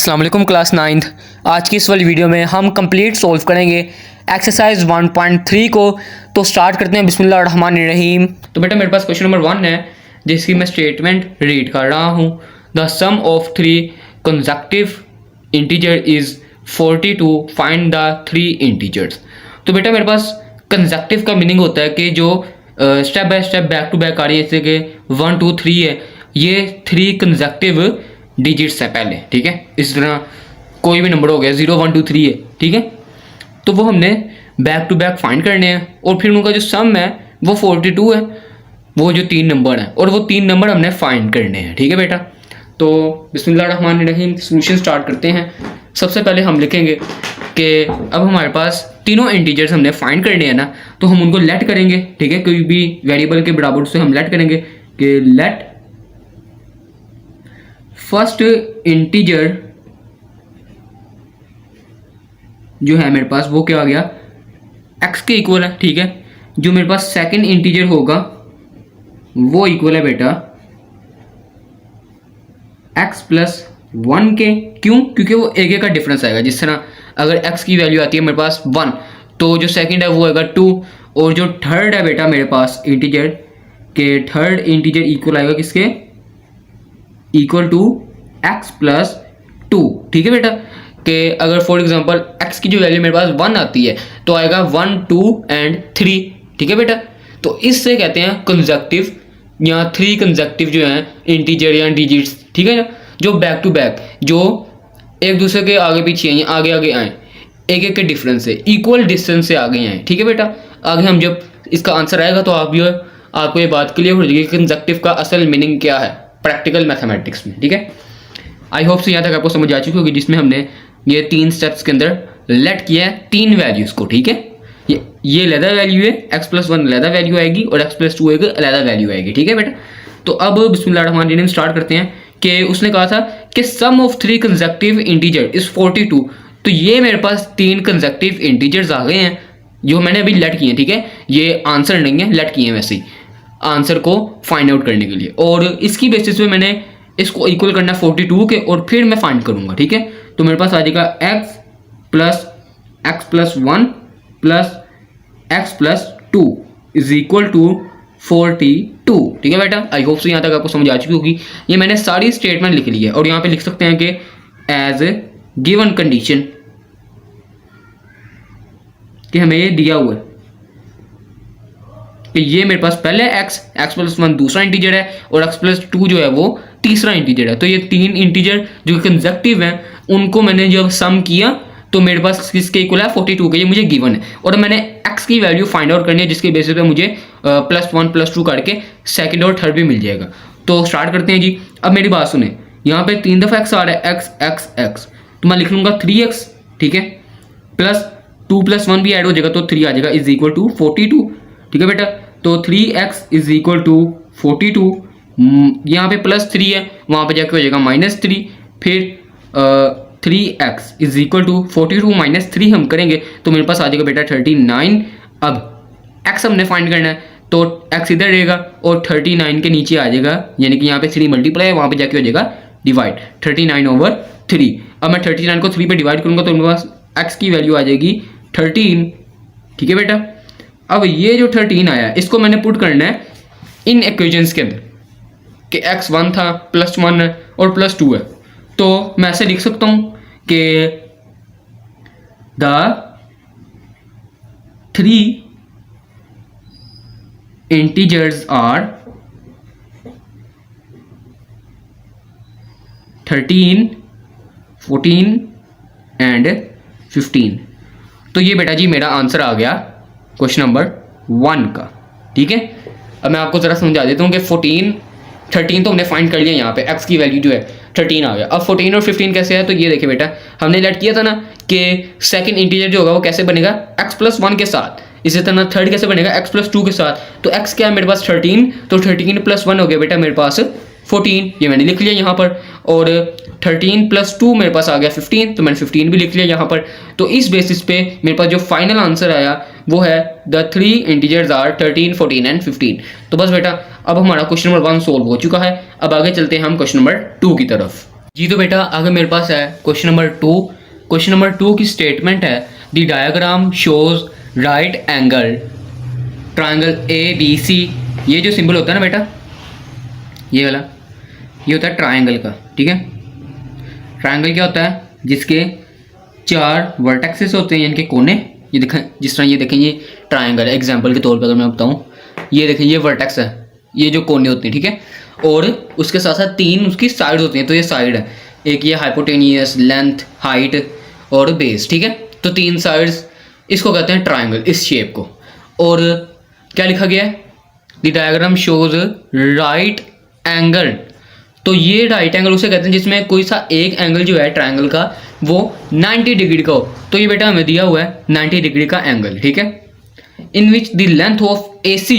अस्सलाम वालेकुम class 9th। आज की इस वाली वीडियो में हम कंप्लीट सॉल्व करेंगे एक्सरसाइज 1.3 को। तो स्टार्ट करते हैं बिस्मिल्लाह रहमान रहीम। तो बेटा मेरे पास क्वेश्चन नंबर 1 है जिसकी मैं स्टेटमेंट रीड कर रहा हूँ। The sum of 3 consecutive integer is 42, find the 3 integers. तो बेटा मेरे पास कंसेक्टिव का मीनिंग होता है कि जो step by step back to back आ रही है, जैसे कि 1 2 3 है, ये 3 कंसेक्टिव डिजिट्स है पहले, ठीक है। इस तरह कोई भी नंबर हो गया 0 1 2 3 है, ठीक है। तो वो हमने बैक टू बैक फाइंड करने हैं और फिर उनका जो सम है वो 42 है, वो जो 3 नंबर हैं, और वो 3 नंबर हमने फाइंड करने हैं, ठीक है बेटा। तो बिस्मिल्लाह रहमान रहीम सोल्यूशन स्टार्ट करते हैं। सबसे पहले हम लिखेंगे कि अब हमारे पास तीनों इंटीजर्स हमने फाइंड करने हैं ना, तो हम उनको लेट करेंगे, ठीक है। कोई भी वेरिएबल के बराबर से हम लेट करेंगे कि लेट फर्स्ट इंटीजर जो है मेरे पास वो क्या आ गया, x के इक्वल है, ठीक है। जो मेरे पास सेकंड इंटीजर होगा वो इक्वल है बेटा x प्लस 1 के। क्यों? क्योंकि वो एक का डिफरेंस आएगा। जिस तरह अगर x की वैल्यू आती है मेरे पास 1, तो जो सेकंड है वो आएगा 2, और जो थर्ड है बेटा मेरे पास इंटीजर के थर्ड इंटीजर इक्वल आएगा किसके, इक्वल टू x प्लस 2, ठीक है बेटा। कि अगर फॉर एग्जांपल x की जो वैल्यू मेरे पास 1 आती है तो आएगा 1 2 एंड 3, ठीक है बेटा। तो इससे कहते हैं कंसेक्टिव या 3 कंसेक्टिव जो हैं इंटीजर या डिजिट्स, ठीक है ना, जो बैक टू बैक, जो एक दूसरे के आगे पीछे आए, आगे आगे आए, एक के डिफरेंस से इक्वल डिस्टेंस से आगे आए, ठीक है बेटा। आगे हम जब इसका आंसर आएगा तो आपको ये बात क्लियर हो जाएगी कि कंसेक्टिव का असल मीनिंग क्या है प्रैक्टिकल मैथमेटिक्स में, ठीक है। आई होप से यहाँ तक आपको समझ आ चुकी होगी, जिसमें हमने ये 3 स्टेप्स के अंदर लेट किया है 3 वैल्यूज़ को, ठीक है। ये अलहदा वैल्यू है, x प्लस 1 अलहदा वैल्यू आएगी और x प्लस 2 एक अलहदा वैल्यू आएगी, ठीक है बेटा। तो अब बिस्मिल्लाह रहमान रहीम स्टार्ट करते हैं कि उसने कहा था कि सम ऑफ 3 कंसेक्टिव इंटीजर इज 42। तो ये मेरे पास 3 कंसेक्टिव इंटीजर्स आ गए हैं जो मैंने अभी लेट किए हैं, ठीक है। ये आंसर नहीं है, लेट किए हैं वैसे ही आंसर को फाइंड आउट करने के लिए, और इसकी बेसिस पे मैंने इसको इक्वल करना 42 के, और फिर मैं फाइंड करूंगा, ठीक है। तो मेरे पास आ जाएगा x plus 1 plus x plus 2 is equal to 42, ठीक है बेटा। आई होप से यहाँ तक आपको समझ आ चुकी होगी। ये मैंने सारी स्टेटमेंट लिख ली है, और यहाँ पे लिख सकते हैं कि एज ए गिवन कंडीशन कि हमें ये दिया हुआ है कि ये मेरे पास पहले x प्लस 1 दूसरा इंटीजर है और x प्लस 2 जो है वो तीसरा इंटीजर है। तो ये 3 इंटीजर जो कंसेक्टिव हैं उनको मैंने जब सम किया तो मेरे पास किसके इक्वल है, 42 के, ये मुझे गिवन है, और मैंने x की वैल्यू फाइंड आउट करनी है, जिसके बेसिस पे मुझे प्लस 1 प्लस 2 करके सेकंड और थर्ड भी मिल जाएगा। तो स्टार्ट करते हैं जी। अब मेरी बात सुने, यहाँ पे 3 दफ़ा x आ रहा है, x, तो मैं लिख लूँगा 3x, ठीक है, प्लस 2 प्लस 1 भी ऐड हो जाएगा तो 3 आ जाएगा, इज इक्वल टू 42, ठीक है बेटा। तो 3x इज इक्वल टू 42, यहाँ पे प्लस 3 है, वहाँ पे जाके हो जाएगा -3, फिर 3x is equal to 42 minus 3 हम करेंगे तो मेरे पास आ जाएगा बेटा 39। अब x हमने फाइंड करना है तो x इधर रहेगा और 39 के नीचे आ जाएगा, यानी कि यहाँ पे 3 मल्टीप्लाई है, वहाँ पे जाके हो जाएगा डिवाइड 39/3। अब मैं 39 को 3 पे डिवाइड करूँगा तो मेरे पास x की वैल्यू आ जाएगी 13, ठीक है बेटा। अब ये जो 13 आया इसको मैंने पुट करना है इन इक्वेशंस के अंदर कि x 1 था, प्लस 1 है और प्लस 2 है। तो मैं ऐसे लिख सकता हूँ कि द 3 इंटीजर्स आर 13, 14 एंड 15। तो ये बेटा जी मेरा आंसर आ गया क्वेश्चन नंबर 1 का, ठीक है। अब मैं आपको ज़रा समझा देता हूँ कि 13 तो हमने फाइंड कर लिया, यहाँ पे x की वैल्यू जो है 13 आ गया। अब 14 और 15 कैसे है, तो ये देखिए बेटा हमने लेट किया था ना कि सेकंड इंटीजर जो होगा वो कैसे बनेगा, x प्लस 1 के साथ। इसी तरह थर्ड कैसे बनेगा, x प्लस 2 के साथ। तो x क्या है मेरे पास 13, तो 13 प्लस 1 हो गया बेटा मेरे पास 14, ये मैंने लिख लिया यहाँ पर, और 13 प्लस 2 मेरे पास आ गया 15, तो मैंने 15 भी लिख लिया यहाँ पर। तो इस बेसिस पे मेरे पास जो फाइनल आंसर आया वो है द 3 इंटीजर्स आर 13, 14 एंड 15। तो बस बेटा अब हमारा क्वेश्चन नंबर 1 सोल्व हो चुका है। अब आगे चलते हैं हम क्वेश्चन नंबर 2 की तरफ। जी तो बेटा आगे मेरे पास है क्वेश्चन नंबर 2। क्वेश्चन नंबर 2 की स्टेटमेंट है the diagram shows right angle triangle A B C. ये जो सिंबल होता है ना बेटा, ये वाला, ये होता है ट्रायंगल का। ठीक है, ट्रायंगल क्या होता है? जिसके 4 वर्टेक्सेस होते हैं, यानी कि कोने। ये देखें, जिस तरह ये देखें, ये ट्रायंगल है। एग्जांपल के तौर पर अगर मैं बताऊं, ये देखें, ये वर्टेक्स है, ये जो कोने होते हैं। ठीक है, और उसके साथ साथ 3 उसकी साइड होती हैं। तो ये साइड है, एक ये हाइपोटेनियस, लेंथ, हाइट और बेस। ठीक है, तो 3 साइड्स, इसको कहते हैं ट्रायंगल, इस शेप को। और क्या लिखा गया है? The diagram shows right angle. तो ये राइट एंगल उसे कहते हैं जिसमें कोई सा एक एंगल जो है ट्रायंगल का वो 90 डिग्री का हो। तो ये बेटा हमें दिया हुआ है 90 डिग्री का एंगल। ठीक है, इन which the length of A सी।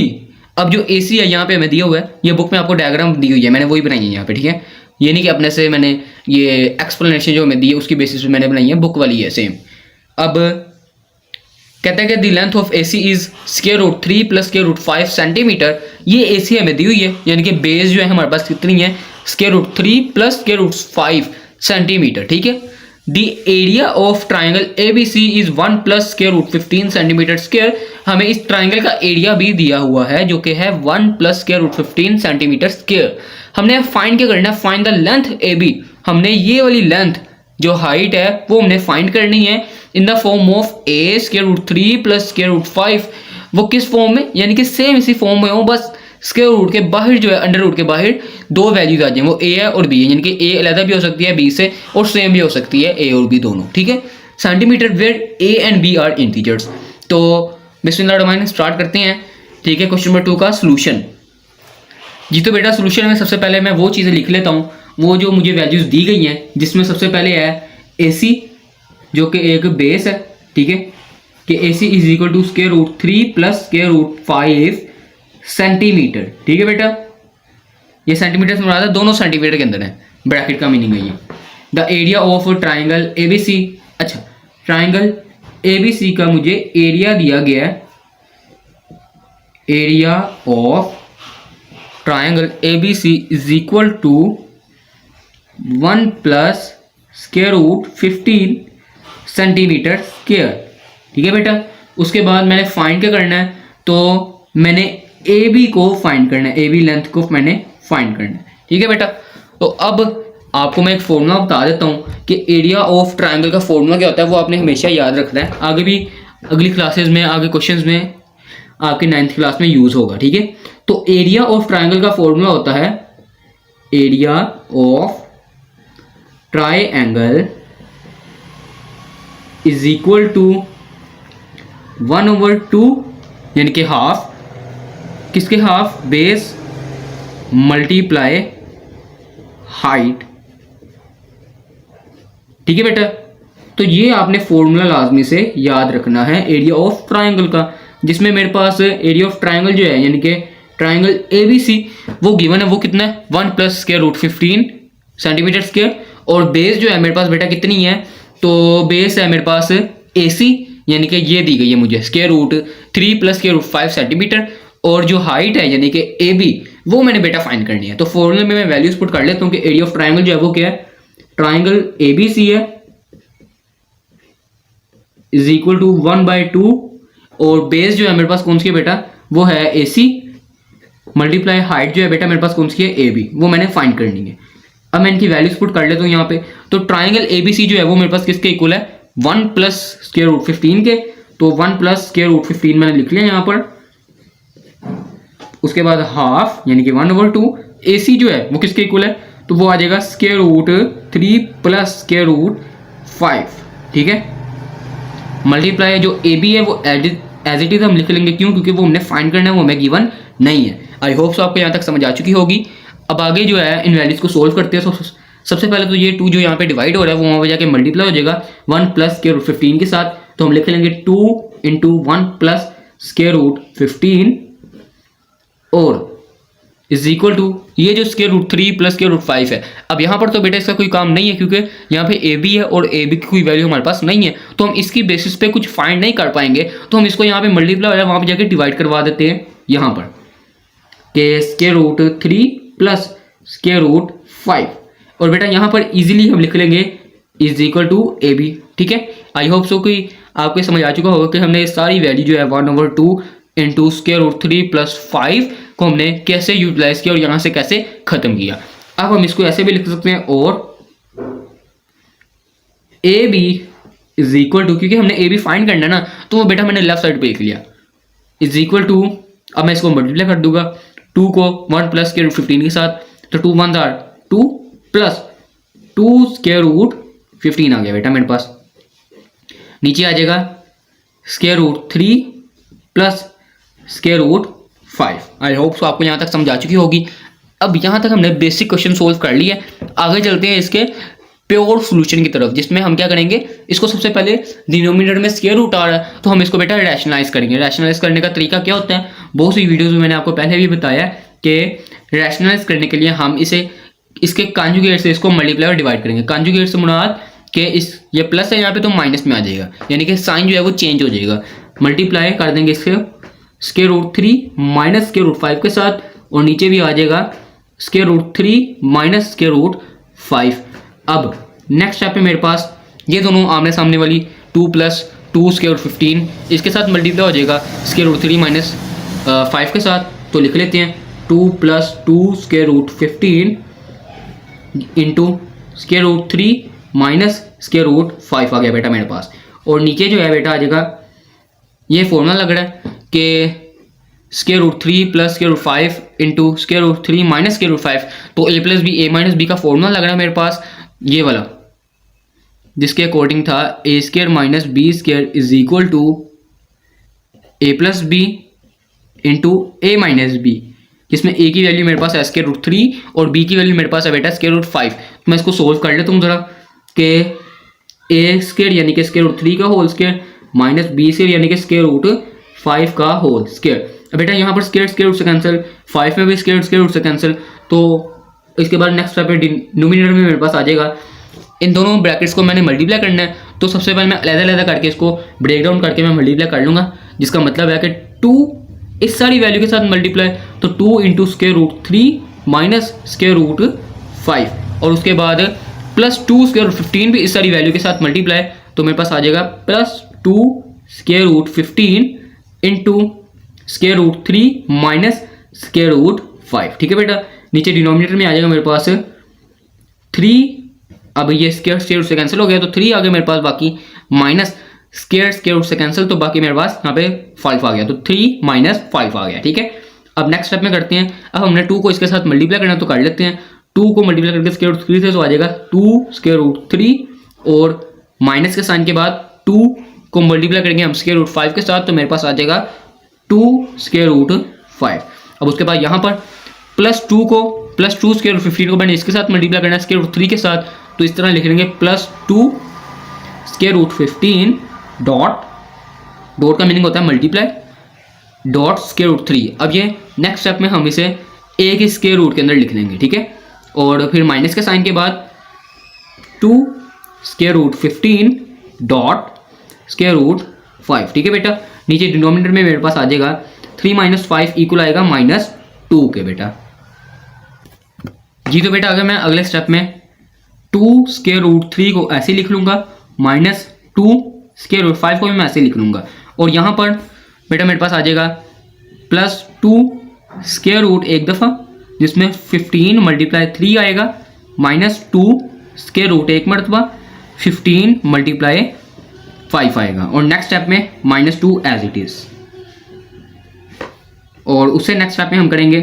अब जो ए सी है यहाँ पे हमें दिया हुआ है, ये बुक में आपको डायग्राम दी हुई है, मैंने वही बनाई है यहाँ पे। ठीक है, ये नहीं कि अपने से मैंने ये एक्सप्लेनेशन जो हमें दी है उसकी बेसिस पे मैंने बनाई है, बुक वाली है सेम। अब कहता है कि the length of A C is square root 3 plus square root 5 centimetre. ये ए सी हमें दी हुई है, यानी कि बेस जो है हमारे पास कितनी है? Square root 3 plus square root 5 centimetre. ठीक है, the area of triangle A B C is 1 plus square root 15 centimetre square. हमें इस ट्राइंगल का एरिया भी दिया हुआ है जो कि है 1 plus square root 15 centimetre square. हमने फाइंड क्या करना है? Find the length A B. हमने ये वाली लेंथ जो हाइट है वो हमने फाइंड करनी है in the form of a square root 3 plus square root 5। वो किस फॉर्म में? यानी कि सेम इसी फॉर्म में हो, बस स्क्वायर रूट के बाहर जो है, अंडर रूट के बाहर 2 वैल्यूज आ जाए, वो ए है और बी है। यानी कि ए अलग भी हो सकती है बी से, और सेम भी हो सकती है ए और बी दोनों। ठीक है, centimetre where a and b are integers. तो बिस्मिल्लाह स्टार्ट करते हैं। ठीक है, क्वेश्चन नंबर 2 का सोल्यूशन। जी तो बेटा सोल्यूशन में सबसे पहले मैं वो चीज़ें लिख लेता हूँ, वो जो मुझे वैल्यूज दी गई हैं, जिसमें सबसे पहले है ए सी जो कि एक बेस है। ठीक है, कि A C is equal to square root 3 plus square root 5 centimetre. ठीक है बेटा, ये सेंटीमीटर से मुराद है, दोनों सेंटीमीटर के अंदर है, ब्रैकेट का मीनिंग है ये। The area of triangle A B C. अच्छा, ट्राइंगल ए बी सी का मुझे एरिया दिया गया है, area of triangle A B C is equal to 1 plus square root 15 centimetre square. ठीक है बेटा, उसके बाद मैंने फाइंड क्या करना है? तो मैंने ए बी को फाइंड करना है, ए बी लेंथ को मैंने फाइंड करना है। ठीक है बेटा, तो अब आपको मैं एक फॉर्मूला बता देता हूँ कि एरिया ऑफ ट्रायंगल का फॉर्मूला क्या होता है, वो आपने हमेशा याद रखना है। आगे भी अगली क्लासेस में, आगे क्वेश्चंस में आपके 9th क्लास में यूज होगा। ठीक है, तो एरिया ऑफ ट्रायंगल का फॉर्मूला होता है area of triangle is equal to 1/2, यानी कि हाफ, किसके हाफ? Base multiply height. ठीक है बेटा, तो ये आपने फॉर्मूला लाजमी से याद रखना है एरिया ऑफ ट्रायंगल का, जिसमें मेरे पास एरिया ऑफ ट्रायंगल जो है, यानी कि ट्रायंगल ए बी सी, वो गिवन है, वो कितना है? 1 plus square root 15 centimetre square. और बेस जो है मेरे पास बेटा कितनी है? तो बेस है मेरे पास ए सी, यानी कि ये दी गई है मुझे square root 3 plus square root 5 centimetre. और जो हाइट है यानी कि ए बी, वो मैंने बेटा फाइंड करनी है। तो फॉर्मूले में मैं वैल्यूज पुट कर लेता हूँ कि एरिया ऑफ ट्रायंगल जो है वो क्या है? ट्रायंगल ए बी सी है इज इक्वल टू 1/2, और बेस जो है मेरे पास कौन सी है बेटा? वो है ए सी, मल्टीप्लाई हाइट जो है बेटा मेरे पास कौन सी है? ए बी, वो मैंने फाइंड करनी है। अब मैं इनकी वैल्यूज पुट कर लेता हूँ यहाँ पे। तो ट्रायंगल ए बी सी जो है वो मेरे पास किसके इक्वल है? 1 प्लस स्क्वायर रूट 15 के। तो 1 प्लस स्क्वायर रूट 15 मैंने लिख लिया यहाँ पर। उसके बाद हाफ, यानी कि 1/2। ए सी जो है वो किसके इक्वल है? तो वो आ जाएगा square root 3 plus square root 5। ठीक है, मल्टीप्लाई जो ए बी है वो एज इट इज हम लिख लेंगे। क्यों? क्योंकि वो हमने फाइंड करना है, वो हमें गिवन नहीं है। आई होप सो आपको यहाँ तक समझ आ चुकी होगी। अब आगे जो है इन वैल्यूज को सोल्व करते हैं। सबसे पहले तो ये 2 जो यहाँ पे डिवाइड हो रहा है वो वहाँ पे जाके मल्टीप्लाई हो जाएगा 1 प्लस स्क्वायर रूट 15 के साथ। तो हम लिख लेंगे 2 इंटू 1 प्लस स्क्वायर रूट 15 और इज इक्वल टू ये जो square root 3 plus square root 5 है। अब यहाँ पर तो बेटा इसका कोई काम नहीं है, क्योंकि यहाँ पे ए बी है और ए बी की कोई वैल्यू हमारे पास नहीं है, तो हम इसकी बेसिस पे कुछ फाइंड नहीं कर पाएंगे। तो हम इसको यहाँ पे मल्टीप्लाई हो जाए, वहाँ पे जाके डिवाइड करवा देते हैं यहाँ पर, कि square root 3 plus square root 5। और बेटा यहाँ पर इजीली हम लिख लेंगे is equal to A B. ठीक है, आई होप सो कि आपको समझ आ चुका होगा कि हमने ये सारी वैल्यू जो है 1/2 इंटू स्क्वायर रूट 3 प्लस 5 को हमने कैसे यूटिलाइज किया और यहाँ से कैसे खत्म किया। अब हम इसको ऐसे भी लिख सकते हैं, और A B is equal to, क्योंकि हमने ए बी फाइंड करना है ना, तो वो बेटा मैंने लेफ्ट साइड पे लिख लिया, इज इक्वल टू, अब मैं इसको मल्टीप्लाई कर दूंगा 2 को 1 प्लस स्क्वायर रूट 15 के साथ, तो 2 1 2 प्लस 2 स्क्वायर रूट 15 आ गया बेटा मेरे पास। नीचे आ जाएगा square root 3 plus square root 5। I hope so आपको यहाँ तक समझ आ चुकी होगी। अब यहाँ तक हमने बेसिक क्वेश्चन सोल्व कर लिया, आगे चलते हैं इसके प्योर सॉल्यूशन की तरफ, जिसमें हम क्या करेंगे, इसको सबसे पहले डिनोमिनेटर में स्क्वायर रूट आ रहा है तो हम इसको बेटा रैशनलाइज करेंगे। रैशनलाइज करने का तरीका क्या होता है, बहुत सी वीडियोस में मैंने आपको पहले भी बताया कि रैशनलाइज करने के लिए हम इसे इसके कॉन्जुगेट से इसको मल्टीप्लाई और डिवाइड करेंगे। कॉन्जुगेट से मुराद कि इस ये प्लस है यहाँ पे तो माइनस में आ जाएगा, यानी कि साइन जो है वो चेंज हो जाएगा। मल्टीप्लाई कर देंगे इसके square root 3 minus square root 5 के साथ, और नीचे भी आ जाएगा square root 3 minus square root 5। अब नेक्स्ट स्टेप पे मेरे पास ये दोनों आमने सामने वाली 2 प्लस 2 स्क्वायर रूट 15 इसके साथ मल्टीप्लाई हो जाएगा स्क्वायर रूट 3 माइनस 5 के साथ, तो लिख लेते हैं 2 plus 2 square root 15 into square root 3 minus square root 5 आ गया बेटा मेरे पास। और नीचे जो है बेटा आ जाएगा, ये फॉर्मूला लग रहा है कि square root 3 plus square root 5 into square root 3 minus square root 5, तो a plus b a minus b का फॉर्मूला लग रहा है मेरे पास ये वाला, जिसके अकॉर्डिंग था a square minus b square is equal to a plus b into a minus b, जिसमें ए की वैल्यू मेरे पास है स्क्वायर रूट 3 और बी की वैल्यू मेरे पास है बेटा स्क्वायर रूट 5। तो मैं इसको सोल्व कर लेता हूँ जरा, कि ए स्क्वायर यानी कि स्क्वायर रूट 3 का whole square minus b square यानी कि स्क्वायर रूट 5 का होल स्क्वायर। अब बेटा यहाँ पर स्क्वायर रूट से कैंसिल, 5 में भी स्क्वायर रूट से कैंसिल, तो इसके बाद नेक्स्ट स्टेप पे डिनोमिनेटर में मेरे पास आ जाएगा, इन दोनों ब्रैकेट्स को मैंने मल्टीप्लाई करना है, तो सबसे पहले मैं अलग-अलग करके इसको ब्रेक डाउन करके मैं मल्टीप्लाई कर लूँगा, जिसका मतलब है कि 2 इस सारी वैल्यू के साथ मल्टीप्लाई, तो 2 into square root 3 minus square root 5, और उसके बाद प्लस 2 स्क्वायर रूट 15 भी इस सारी वैल्यू के साथ मल्टीप्लाई, तो मेरे पास आ जाएगा plus 2 square root 15 into square root 3 minus square root 5। ठीक है बेटा, नीचे डिनोमिनेटर में आ जाएगा मेरे पास 3, अब ये स्क्वायर रूट से कैंसिल हो गया तो 3 आ गया मेरे पास, बाकी माइनस स्क्वायर रूट से कैंसिल, तो बाकी मेरे पास यहाँ पे 5 आ गया, तो 3 माइनस 5 आ गया। ठीक है, अब नेक्स्ट स्टेप में करते हैं, अब हमने 2 को इसके साथ मल्टीप्लाई करना तो कर लेते हैं, 2 को मल्टीप्लाई करके स्क्वायर रूट 3 से तो आ जाएगा 2 स्क्वायर रूट 3, और माइनस के साइन के बाद 2 को मल्टीप्लाई करेंगे हम स्क्वायर रूट 5 के साथ, तो मेरे पास आ जाएगा 2 स्क्वायर रूट 5। अब उसके बाद यहाँ पर प्लस 2 को प्लस 2 स्क्वायर रूट 15 को मैंने इसके साथ मल्टीप्लाई करना है स्क्वायर रूट 3 के साथ, तो इस तरह लिख लेंगे प्लस 2 स्क्वायर रूट 15 डॉट का मीनिंग होता है मल्टीप्लाई डॉट स्क्वायर रूट 3। अब ये नेक्स्ट स्टेप में हम इसे ए के स्क्वायर रूट के अंदर लिख लेंगे। ठीक है, और फिर माइनस के साइन के बाद 2 square root 15 dot square root 5। ठीक है बेटा, नीचे डिनोमिनेटर में मेरे पास आ जाएगा 3 माइनस 5 इक्वल आएगा -2 के बेटा जी। तो बेटा अगर मैं अगले स्टेप में 2 स्क्वायर रूट 3 को ऐसे लिख लूँगा, -2 स्क्वायर रूट 5 को भी मैं ऐसे लिख लूँगा, और यहाँ पर बेटा मेरे पास आ जाएगा +2 स्क्वायर रूट एक दफ़ा, जिसमें 15 मल्टीप्लाई 3 आएगा, -2 स्क्वायर रूट एक मरतबा 15 मल्टीप्लाई 5 आएगा, और नेक्स्ट स्टेप में -2 एज इट इज़, और उससे नेक्स्ट स्टेप में हम करेंगे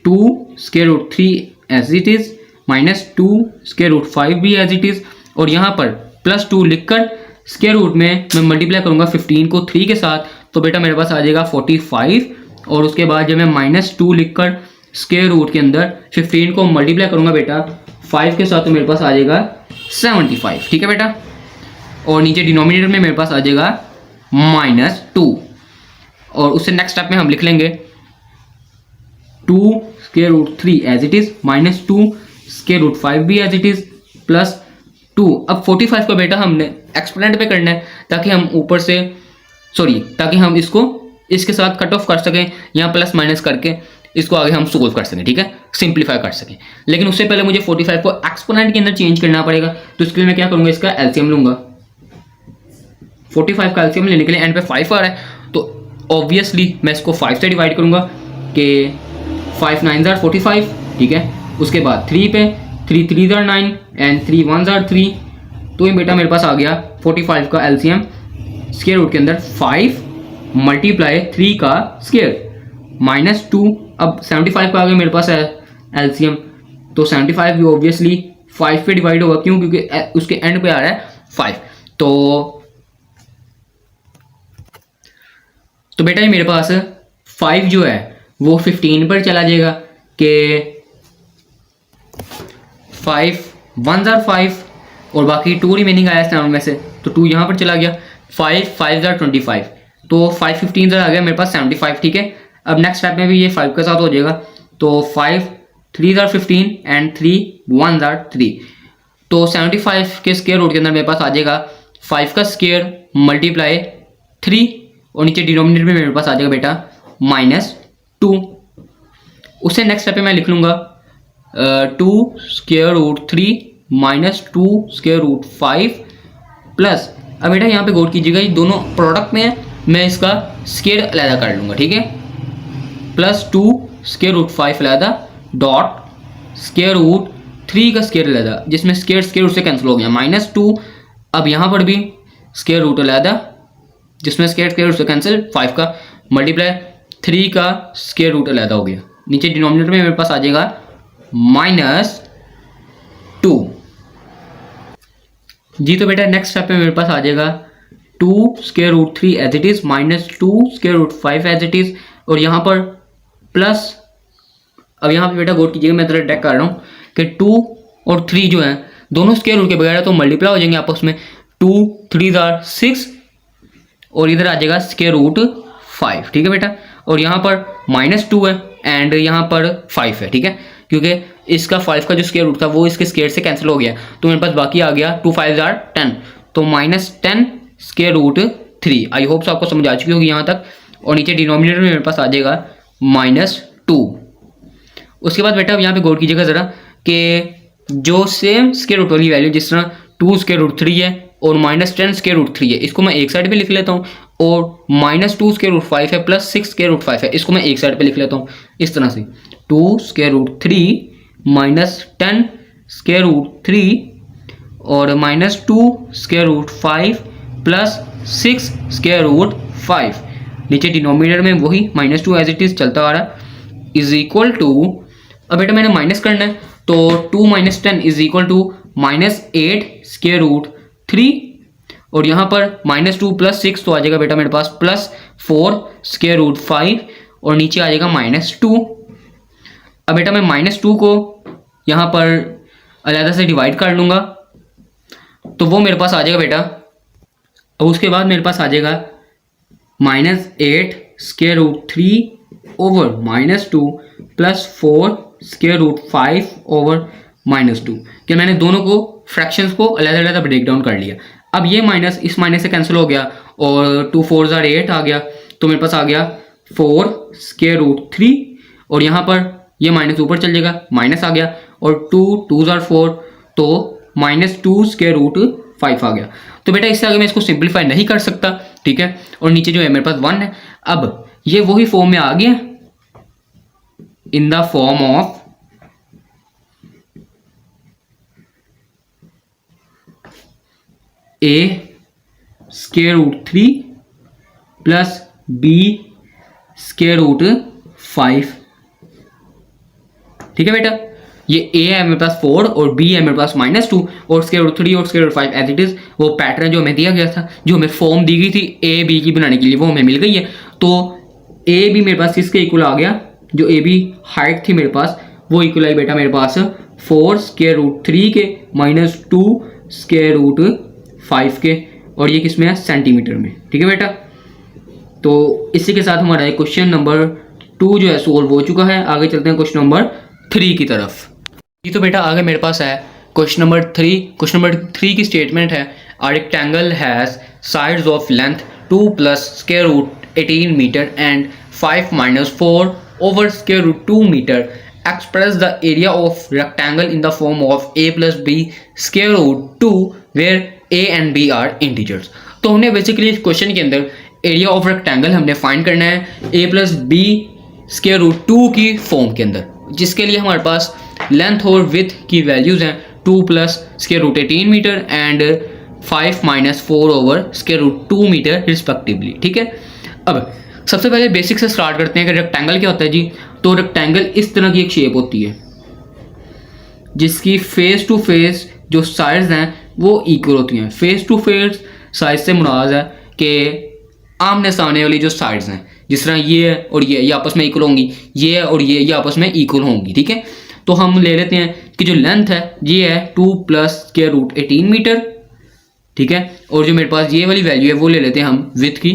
2 square root 3 as it is, -2 square root 5 भी एज इट इज़, और यहाँ पर +2 लिखकर स्क्वायर रूट में मैं मल्टीप्लाई करूँगा 15 को 3 के साथ, तो बेटा मेरे पास आ जाएगा 45, और उसके बाद जब मैं -2 लिखकर स्क्वायर रूट के अंदर 15 को मल्टीप्लाई करूँगा बेटा 5 के साथ, तो मेरे पास आ जाएगा 75। ठीक है बेटा, और नीचे डिनोमिनेटर में मेरे पास आ जाएगा -2, और उससे नेक्स्ट स्टेप में हम लिख लेंगे 2 square root 3 as it is, -2 square root 5 भी एज इट इज़, +2। अब 45 का बेटा हमने एक्सपोनेंट पे करना है, ताकि हम ऊपर से ताकि हम इसको इसके साथ कट ऑफ कर सकें, यहाँ प्लस माइनस करके इसको आगे हम सोल्व कर सकें, ठीक है, सिंप्लीफाई कर सकें। लेकिन उससे पहले मुझे 45 को एक्सपोनेंट के अंदर चेंज करना पड़ेगा, तो इसके लिए मैं क्या करूँगा, इसका एलसीएम लूँगा। 45 का एलसीएम लेने के लिए एंड पे 5 आ रहा है, तो ऑब्वियसली मैं इसको 5 से डिवाइड करूँगा कि 5 9 जार 45, ठीक है। उसके बाद 3 पे 3 3 जार 9 एंड 3 1 जार 3, तो ये बेटा मेरे पास आ गया 45 का एलसीएम स्क्वायर रूट के अंदर 5 मल्टीप्लाई 3 का स्क्वायर माइनस 2। अब 75 का आगे मेरे पास है एलसीएम, तो 75 भी ऑब्वियसली 5 पे डिवाइड होगा, क्यों, क्योंकि उसके एंड पे आ रहा है 5। तो बेटा ये मेरे पास 5 जो है वो 15 पर चला जाएगा कि 5 1 जार 5 और बाकी 2 रिमेनिंग आया 7 में से, तो 2 यहाँ पर चला गया। 5 5 जार 25, तो 5 15 जार आ गया मेरे पास 75, ठीक है। अब नेक्स्ट स्टेप में भी ये 5 के साथ हो जाएगा, तो 5 3 जार 15 एंड 3 1 जार 3, तो 75 के स्क्वायर रूट के अंदर मेरे पास आ जाएगा 5 का स्क्वायर मल्टीप्लाई 3 और नीचे डिनोमिनेटर में मेरे पास आ जाएगा बेटा -2। उससे नेक्स्ट स्टेप पे मैं लिख लूँगा 2 square root 3 -2 square root 5 plus, अब बेटा यहाँ पे गौर कीजिएगा, ये दोनों प्रोडक्ट में है, मैं इसका स्क्वायर अलग कर लूँगा, ठीक है, प्लस 2 स्क्वायर रूट 5 अलग डॉट स्क्वायर रूट 3 का स्क्वायर अलग, जिसमें स्क्वायर रूट से कैंसिल हो गया -2। अब यहाँ पर भी स्क्वायर रूट अलग, जिसमें स्क्वायर रूट से कैंसिल 5 का मल्टीप्लाई 3 का स्क्वायर रूट अलग हो गया। नीचे डिनोमिनेटर में मेरे पास आ जाएगा -2 जी। तो बेटा नेक्स्ट स्टेप में मेरे पास आ जाएगा 2 square root 3 as it is -2 square root 5 as it is, और यहाँ पर प्लस, अब यहाँ पे बेटा गौर कीजिएगा, मैं तरह टैक कर रहा हूँ कि 2 और 3 जो है दोनों स्क्वायर रूट के बगैर तो मल्टीप्लाई हो जाएंगे आपस में, 2 3 जार 6 और इधर आ जाएगा स्क्वायर रूट 5, ठीक है बेटा। और यहाँ पर -2 है एंड यहाँ पर 5 है, ठीक है, क्योंकि इसका 5 का जो स्क्वायर रूट था वो इसके स्क्वायर से कैंसिल हो गया, तो मेरे पास बाकी आ गया 2 5 जार 10, तो -10 स्क्वायर रूट 3। आई होप आपको समझ आ चुकी होगी यहाँ तक। और नीचे डिनोमिनेटर में मेरे पास आ जाएगा -2। उसके बाद बेटा अब यहाँ पे गौर कीजिएगा ज़रा कि जो सेम स्क्वायर रूट वाली वैल्यू, जिस तरह 2 स्क्वायर रूट 3 है और -10 स्क्वायर रूट 3 है, इसको मैं एक साइड पे लिख लेता हूँ, और -2 स्क्वायर रूट 5 है प्लस 6 स्क्वायर रूट 5 है, इसको मैं एक साइड पे लिख लेता हूँ इस तरह से, 2 स्क्वायर रूट 3 -10 स्क्वायर रूट 3 और -2 square root 5 plus 6 square root 5। नीचे डिनोमिनेटर में वही -2 एज इट इज चलता आ रहा इज इक्वल टू, अब बेटा मैंने माइनस करना है, तो 2 - 10 is equal to -8 square root 3, और यहाँ पर -2 प्लस 6 तो आ जाएगा बेटा मेरे पास +4 स्क्वायर रूट 5 और नीचे आ जाएगा -2। अब बेटा मैं -2 को यहाँ पर अलग से डिवाइड कर लूँगा, तो वो मेरे पास आ जाएगा बेटा, और उसके बाद मेरे पास आ जाएगा -8 square root 3 over -2 plus 4 square root 5 over -2, कि मैंने दोनों को फ्रैक्शंस को अलग अलग ब्रेक डाउन कर लिया। अब ये माइनस इस माइनस से कैंसिल हो गया और 2 4 जार 8 आ गया, तो मेरे पास आ गया 4 स्क्वायर रूट 3, और यहाँ पर ये माइनस ऊपर चल जाएगा, माइनस आ गया, और 2 2 जार 4, तो -2 स्क्वायर रूट 5 आ गया। तो बेटा इससे आगे मैं इसको सिंप्लीफाई नहीं कर सकता, ठीक है, और नीचे जो है मेरे पास 1 है। अब ये वही फॉर्म में आ गया, in the form of a square root 3 plus b square root 5, ठीक है बेटा। ये a है मेरे पास 4 और b है मेरे पास -2 और स्क्वायर रूट 3 और square root 5 as it is वो पैटर्न जो हमें दिया गया था, जो हमें फॉर्म दी गई थी a b की बनाने के लिए, वो हमें मिल गई है। तो a b मेरे पास किसके इक्वल आ गया, जो a b हाइट थी मेरे पास वो इक्वल आई बेटा मेरे पास 4 स्क्वायर रूट 3 के -2 स्क्वायर रूट 5 के, और ये किसमें है, सेंटीमीटर में, ठीक है बेटा। तो इसी के साथ हमारा क्वेश्चन नंबर 2 जो है सोल्व हो चुका है। आगे चलते हैं क्वेश्चन नंबर 3 की तरफ। जी तो बेटा आगे मेरे पास है क्वेश्चन नंबर 3। क्वेश्चन नंबर 3 की स्टेटमेंट है, a rectangle has sides of length 2 plus square root 18 metre and 5 - 4 over square root 2 meter. Express the area of rectangle in the form of a plus b square root 2 where a and b are integers. तो हमने basically इस question के अंदर area of rectangle हमने find करना है a plus b square root 2 की form के अंदर, जिसके लिए हमारे पास लेंथ और विड्थ की वैल्यूज हैं 2 plus square root 18 metre and 5 minus 4 over square root 2 metre respectively. ठीक है, अब सबसे पहले बेसिक से स्टार्ट करते हैं कि रेक्टेंगल क्या होता है जी। तो रेक्टेंगल इस तरह की एक शेप होती है जिसकी फेस टू फेस जो साइड्स हैं वो इक्वल होती हैं। फेस टू फेस साइड से मुराद है कि आमने सामने वाली जो साइड्स हैं, जिस तरह ये है और ये आपस में इक्वल होंगी, ये है और ये आपस में इक्वल होंगी। ठीक है, तो हम ले लेते हैं कि जो लेंथ है ये है 2 प्लस स्क्वायर रूट 18 मीटर। ठीक है, और जो मेरे पास ये वाली वैल्यू है वो ले लेते हैं हम विड्थ की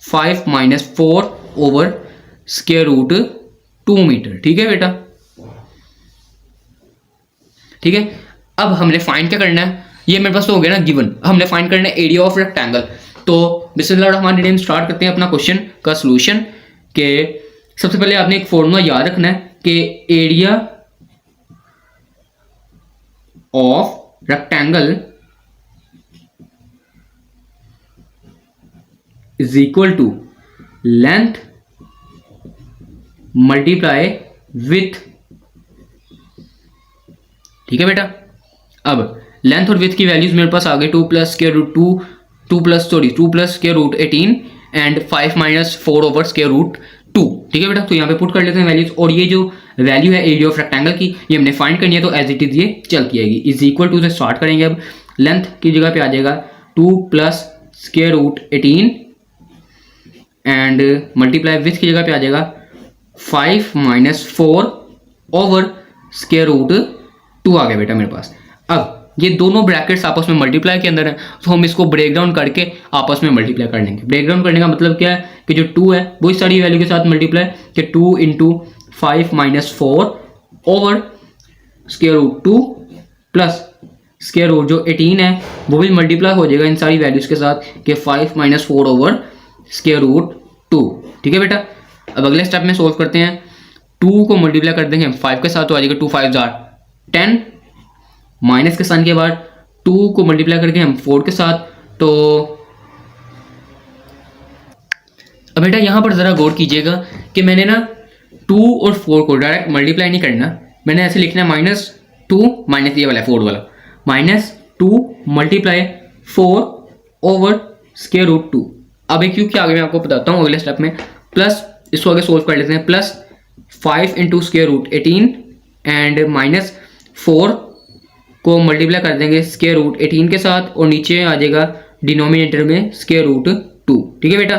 5 minus 4 over square root 2 metre. ठीक है बेटा, ठीक है। अब हमने फाइंड क्या करना है, ये मेरे पास तो हो गया ना गिवन। हमने फाइंड करना है एरिया ऑफ रेक्टेंगल। तो बिस्मिल्लाहिर्रहमानिर्रहीम स्टार्ट करते हैं अपना क्वेश्चन का सॉल्यूशन। के सबसे पहले आपने एक फॉर्मूला याद रखना है कि area of rectangle is equal to length multiply with. ठीक है बेटा, अब लेंथ और विथ की वैल्यूज मेरे पास आ गई 2 plus square root 2 plus square root 18 and 5 minus 4 over square root 2। ठीक है बेटा, तो यहाँ पे पुट कर लेते हैं वैल्यूज। और ये जो वैल्यू है एरिया ऑफ रेक्टेंगल की ये हमने फाइंड करनी है, तो एज इट इज ये चलती आएगी। इज इक्वल टू से स्टार्ट करेंगे। अब लेंथ की जगह पे आ जाएगा 2 plus square root 18 and multiply with की जगह पे आ जाएगा 5 माइनस 4 ओवर स्क्वायर रूट 2 आ गया बेटा मेरे पास। अब ये दोनों ब्रैकेट्स आपस में मल्टीप्लाई के अंदर है, तो हम इसको ब्रेक डाउन करके आपस में मल्टीप्लाई कर लेंगे। ब्रेक डाउन करने का मतलब क्या है कि जो 2 है वो इस सारी वैल्यू के साथ मल्टीप्लाई, कि 2 into 5 minus 4 over square root 2 plus square root जो 18 है वो भी मल्टीप्लाई हो जाएगा इन सारी वैल्यूज के साथ, कि 5 माइनस 4 ओवर स्क्वायर रूट 2। ठीक है बेटा, अब अगले स्टेप में सोल्व करते हैं। 2 को मल्टीप्लाई कर देंगे 5 के साथ, तो आ जाएगा 2 5 10 माइनस के साइन के बाद 2 को मल्टीप्लाई करके हम 4 के साथ। तो अब बेटा यहाँ पर ज़रा गौर कीजिएगा कि मैंने ना 2 और 4 को डायरेक्ट मल्टीप्लाई नहीं करना, मैंने ऐसे लिखना है -2 माइनस ये वाला 4 वाला -2 मल्टीप्लाई 4 ओवर स्क्वायर रूट 2। अब एक क्योंकि आगे मैं आपको बताता हूँ अगले स्टेप में। प्लस इसको आगे सोल्व कर लेते हैं, plus 5 into square root 18 and minus 4 को मल्टीप्लाई कर देंगे स्क्वायर रूट 18 के साथ, और नीचे आ जाएगा डिनोमिनेटर में स्क्वायर रूट 2। ठीक है बेटा,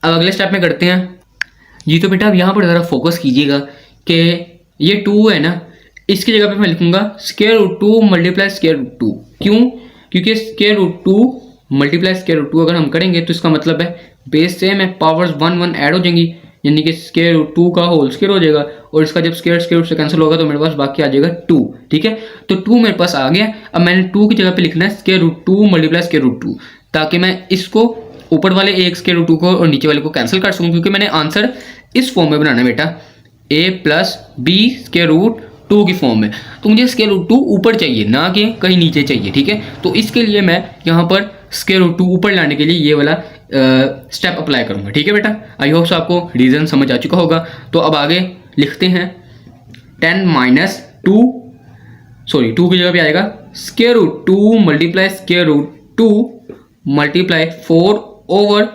अब अगले स्टेप में करते हैं जी। तो बेटा अब यहाँ पर ज़रा फोकस कीजिएगा कि ये 2 है ना, इसकी जगह पे मैं लिखूंगा square root 2 multiply square root 2। क्यों? क्योंकि square root 2 multiply square root 2 अगर हम करेंगे तो इसका मतलब है बेस सेम है, पावर्स 1 1 ऐड हो जाएंगी, यानी कि स्क्वायर रूट 2 का होल स्क्वायर हो जाएगा, और इसका जब स्क्वायर रूट से कैंसिल होगा तो मेरे पास बाकी आ जाएगा 2। ठीक है, तो 2 मेरे पास आ गया। अब मैंने 2 की जगह पे लिखना है square root 2 multiply square root 2, ताकि मैं इसको ऊपर वाले एक स्क्वायर रूट 2 को और नीचे वाले को कैंसिल कर सकूँ, क्योंकि मैंने आंसर इस फॉर्म में बनाना है बेटा, a plus b square root 2 की फॉर्म में। तो मुझे स्क्वायर रूट 2 ऊपर चाहिए, ना कि कहीं नीचे चाहिए। ठीक है, तो इसके लिए मैं यहाँ पर स्क्वायर रूट 2 ऊपर लाने के लिए ये वाला स्टेप अप्लाई करूँगा। ठीक है बेटा, आई होप आपको रीज़न समझ आ चुका होगा। तो अब आगे लिखते हैं 10 माइनस 2 की जगह पे आएगा square root 2 multiply square root 2 multiply 4 over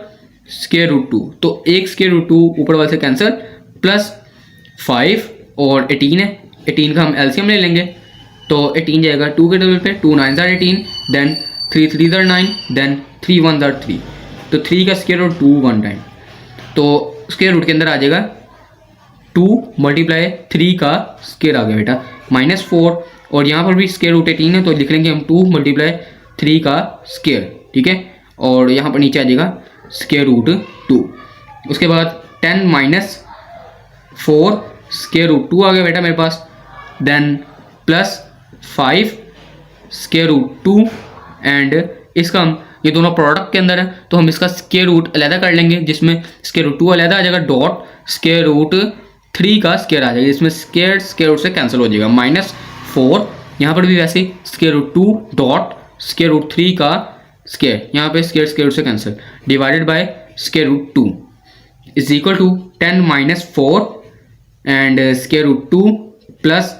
square root 2। तो एक स्क्वायर रूट 2 ऊपर वाले से कैंसिल, प्लस 5 और 18 है, 18 का हम एलसीएम ले लेंगे, तो 18 जाएगा 2 के टेबल पे, 2 9 18, देन 3 3 9, देन 3 1 3, तो 3 का स्क्वायर रूट 2 1 टाइम, तो स्क्वायर रूट के अंदर आ जाएगा 2 मल्टीप्लाई 3 का स्क्वायर आ गया बेटा -4, और यहाँ पर भी स्क्वायर रूट 18 है तो लिख लेंगे हम 2 मल्टीप्लाई 3 का स्क्वायर। ठीक है, और यहाँ पर नीचे आ जाएगा स्क्वायर रूट 2। उसके बाद 10 माइनस 4 स्क्वायर रूट 2 आ गया बेटा मेरे पास, then plus 5 square root 2, and इसका हम ये दोनों प्रोडक्ट के अंदर है तो हम इसका स्क्वायर रूट अलहदा कर लेंगे, जिसमें स्क्वायर रूट 2 अलहदा आ जाएगा, डॉट स्क्वायर रूट 3 का स्केयर आ जाएगा, इसमें स्केयर रूट से कैंसिल हो जाएगा। -4 यहाँ पर भी वैसे √2 डॉट √3 का स्केयर, यहाँ पे स्केयर रूट से cancel, divided by √2 is equal to 10 - 4 and √2 plus,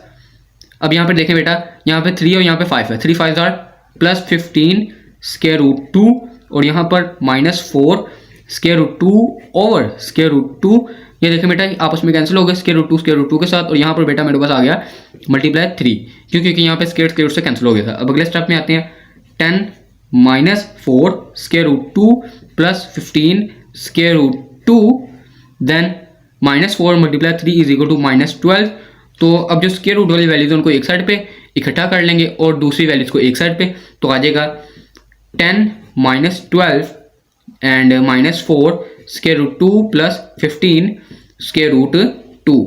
अब यहाँ पे देखें बेटा, यहाँ पे 3 और यहाँ पे 5 है, 3 5 आर प्लस 15 √2 और यहाँ पर -4 √2 ओवर √2, ये देखें बेटा आपस में कैंसिल हो गए √2 के साथ, और यहाँ पर बेटा मेरे पास आ गया मल्टीप्लाई 3, क्योंकि यहाँ पे स्केयर रूट से कैंसिल हो गया था। अब अगले स्टेप में आते हैं, 10 - 4 √2 plus 15 √2 then -4 × 3 is equal to -12। तो अब जो स्केयर रूट वाली वैल्यूज उनको एक साइड पे इकट्ठा कर लेंगे और दूसरी वैल्यूज को एक साइड पे, तो आ जाएगा 10 - 12 एंड -4 √2 प्लस 15 √2।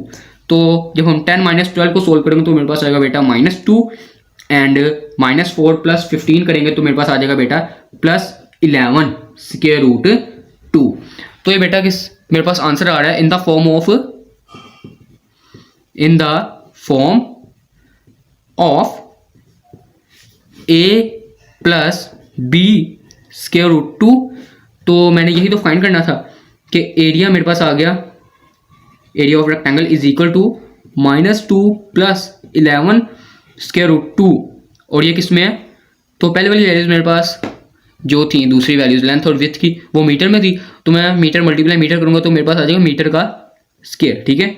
तो जब हम 10 - 12 को सोल्व करेंगे तो मेरे पास आएगा बेटा -2 एंड -4 प्लस 15 करेंगे तो मेरे पास आ जाएगा बेटा +11 √2। तो ये बेटा किस मेरे पास आंसर आ रहा है in the form of a plus b √2। तो मैंने यही तो फाइंड करना था कि एरिया मेरे पास आ गया, area of rectangle is equal to -2 plus 11 √2, और ये किस में है, तो पहले वाली वैल्यूज मेरे पास जो थी दूसरी वैल्यूज लेंथ और विड्थ की वो मीटर में थी, तो मैं मीटर मल्टीप्लाई मीटर करूंगा तो मेरे पास आ जाएगा मीटर का स्केयर, ठीक है।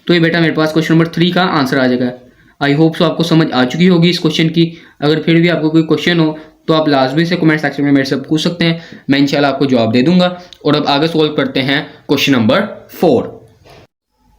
तो ये बेटा मेरे पास क्वेश्चन नंबर 3 का आंसर आ जाएगा। आई होप सो आपको समझ आ चुकी होगी इस क्वेश्चन की। अगर फिर भी आपको कोई क्वेश्चन हो तो आप लाजमी से कमेंट सेक्शन में मेरे से पूछ सकते हैं, मैं इंशाल्लाह आपको जवाब दे दूंगा। और अब आगे सोल्व करते हैं क्वेश्चन नंबर 4।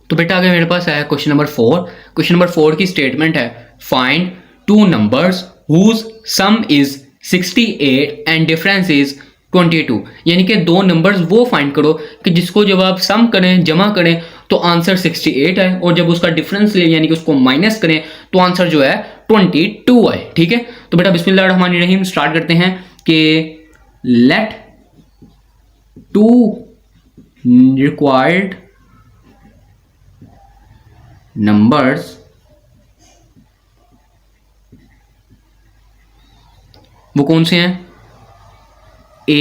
तो बेटा आगे मेरे पास है क्वेश्चन नंबर 4। क्वेश्चन नंबर 4 की स्टेटमेंट है, find 2 numbers whose sum is 68 and difference is 22। यानी कि 2 नंबर्स वो फाइंड करो कि जिसको जब आप सम करें, जमा करें तो आंसर 68 है, और जब उसका डिफरेंस ले यानी कि उसको माइनस करें तो आंसर जो है 22 है, ठीक है। तो बेटा बिस्मिल्लाहिर्रहमानिर्रहीम स्टार्ट करते हैं कि लेट 2 रिक्वायर्ड नंबर्स वो कौन से हैं, A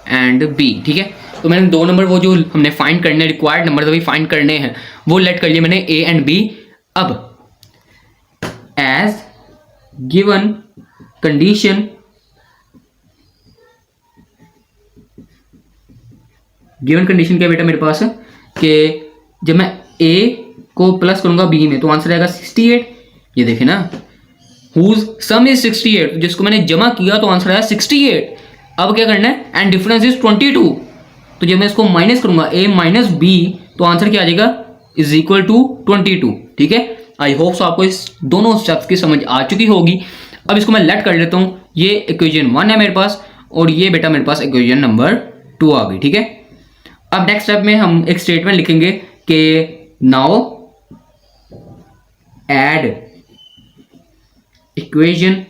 एंड B, ठीक है। तो मैंने 2 नंबर वो जो हमने फाइंड करने रिक्वायर्ड नंबर अभी फाइंड करने हैं वो लेट कर लिए मैंने A एंड B। अब एज गिवन कंडीशन क्या बेटा मेरे पास कि जब मैं A को प्लस करूंगा B में तो आंसर आएगा 68। ये देखे ना, हुज सम इज 68, जिसको मैंने जमा किया तो आंसर आया 68। अब क्या करना है, एंड डिफरेंस इज 22, तो जब मैं इसको माइनस करूंगा A माइनस B तो आंसर क्या आ जाएगा, इज इक्वल टू 22, ठीक है। आई होप सो आपको इस दोनों स्टेप्स की समझ आ चुकी होगी। अब इसको मैं लेट कर लेता हूं, ये इक्वेशन 1 है मेरे पास और ये बेटा मेरे पास इक्वेशन नंबर 2 आ गई, ठीक है। अब नेक्स्ट स्टेप में हम एक स्टेटमेंट लिखेंगे कि नाउ एड इक्वेशन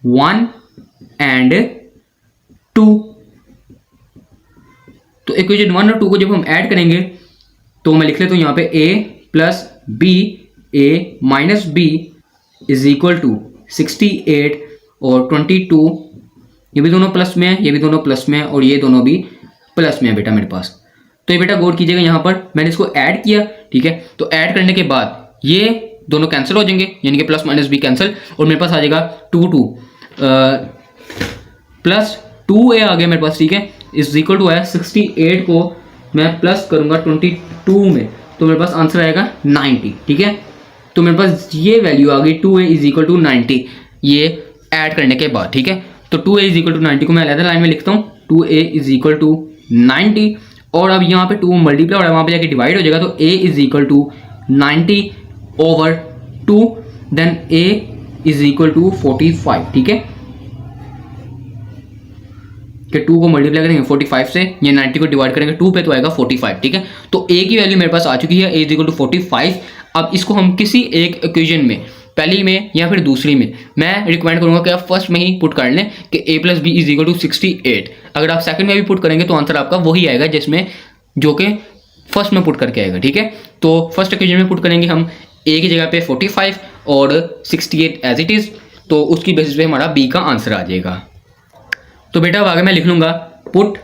1 एंड 2। तो इक्वेशन 1 और 2 को जब हम ऐड करेंगे तो मैं लिख लेता हूं यहां पे a plus b, a minus b is equal to 68 और 22। ये भी दोनों प्लस में है, ये भी दोनों प्लस में है और ये दोनों भी प्लस में है बेटा मेरे पास। तो ये बेटा गौर कीजिएगा, यहां पर मैंने इसको ऐड किया, ठीक है। तो ऐड करने के बाद ये दोनों कैंसिल हो जाएंगे, यानी कि प्लस माइनस भी कैंसिल, और मेरे पास आ जाएगा 2 प्लस 2a आ गया मेरे पास, ठीक है। इज इक्वल टू है 68 को मैं प्लस करूंगा 22 में तो मेरे पास आंसर आएगा 90, ठीक है। तो मेरे पास ये वैल्यू आ गई 2a इज इक्वल टू 90 ये ऐड करने के बाद, ठीक है। तो 2a इज इक्वल टू 90 को मैं अलग लाइन में लिखता हूँ, 2a इज इक्वल टू 90, और अब यहाँ पे 2 मल्टीप्लाई हो रहा है, वहाँ पे जाके डिवाइड हो जाएगा, तो a is equal to 90 over 2, then a is equal to 45, ठीक है। कि 2 को मल्टीप्लाई करेंगे 45 से, ये 90 को डिवाइड करेंगे 2 पे तो आएगा 45, ठीक है। तो a की वैल्यू मेरे पास आ चुकी है, a इज इक्वल टू 45। अब इसको हम किसी एक इक्वेशन में, पहली में या फिर दूसरी में, मैं रिकमेंड करूंगा कि आप फर्स्ट में ही पुट कर लें कि a plus b is equal to 68। अगर आप सेकंड में भी पुट करेंगे तो आंसर आपका वही आएगा जिसमें जो कि फर्स्ट में पुट करके आएगा, ठीक है। तो फर्स्ट इक्वेशन में पुट करेंगे हम ए की जगह पे 45 और 68 एज इट इज़, तो उसकी बेसिस पे हमारा बी का आंसर आ जाएगा। तो बेटा अब आगे मैं लिख लूँगा put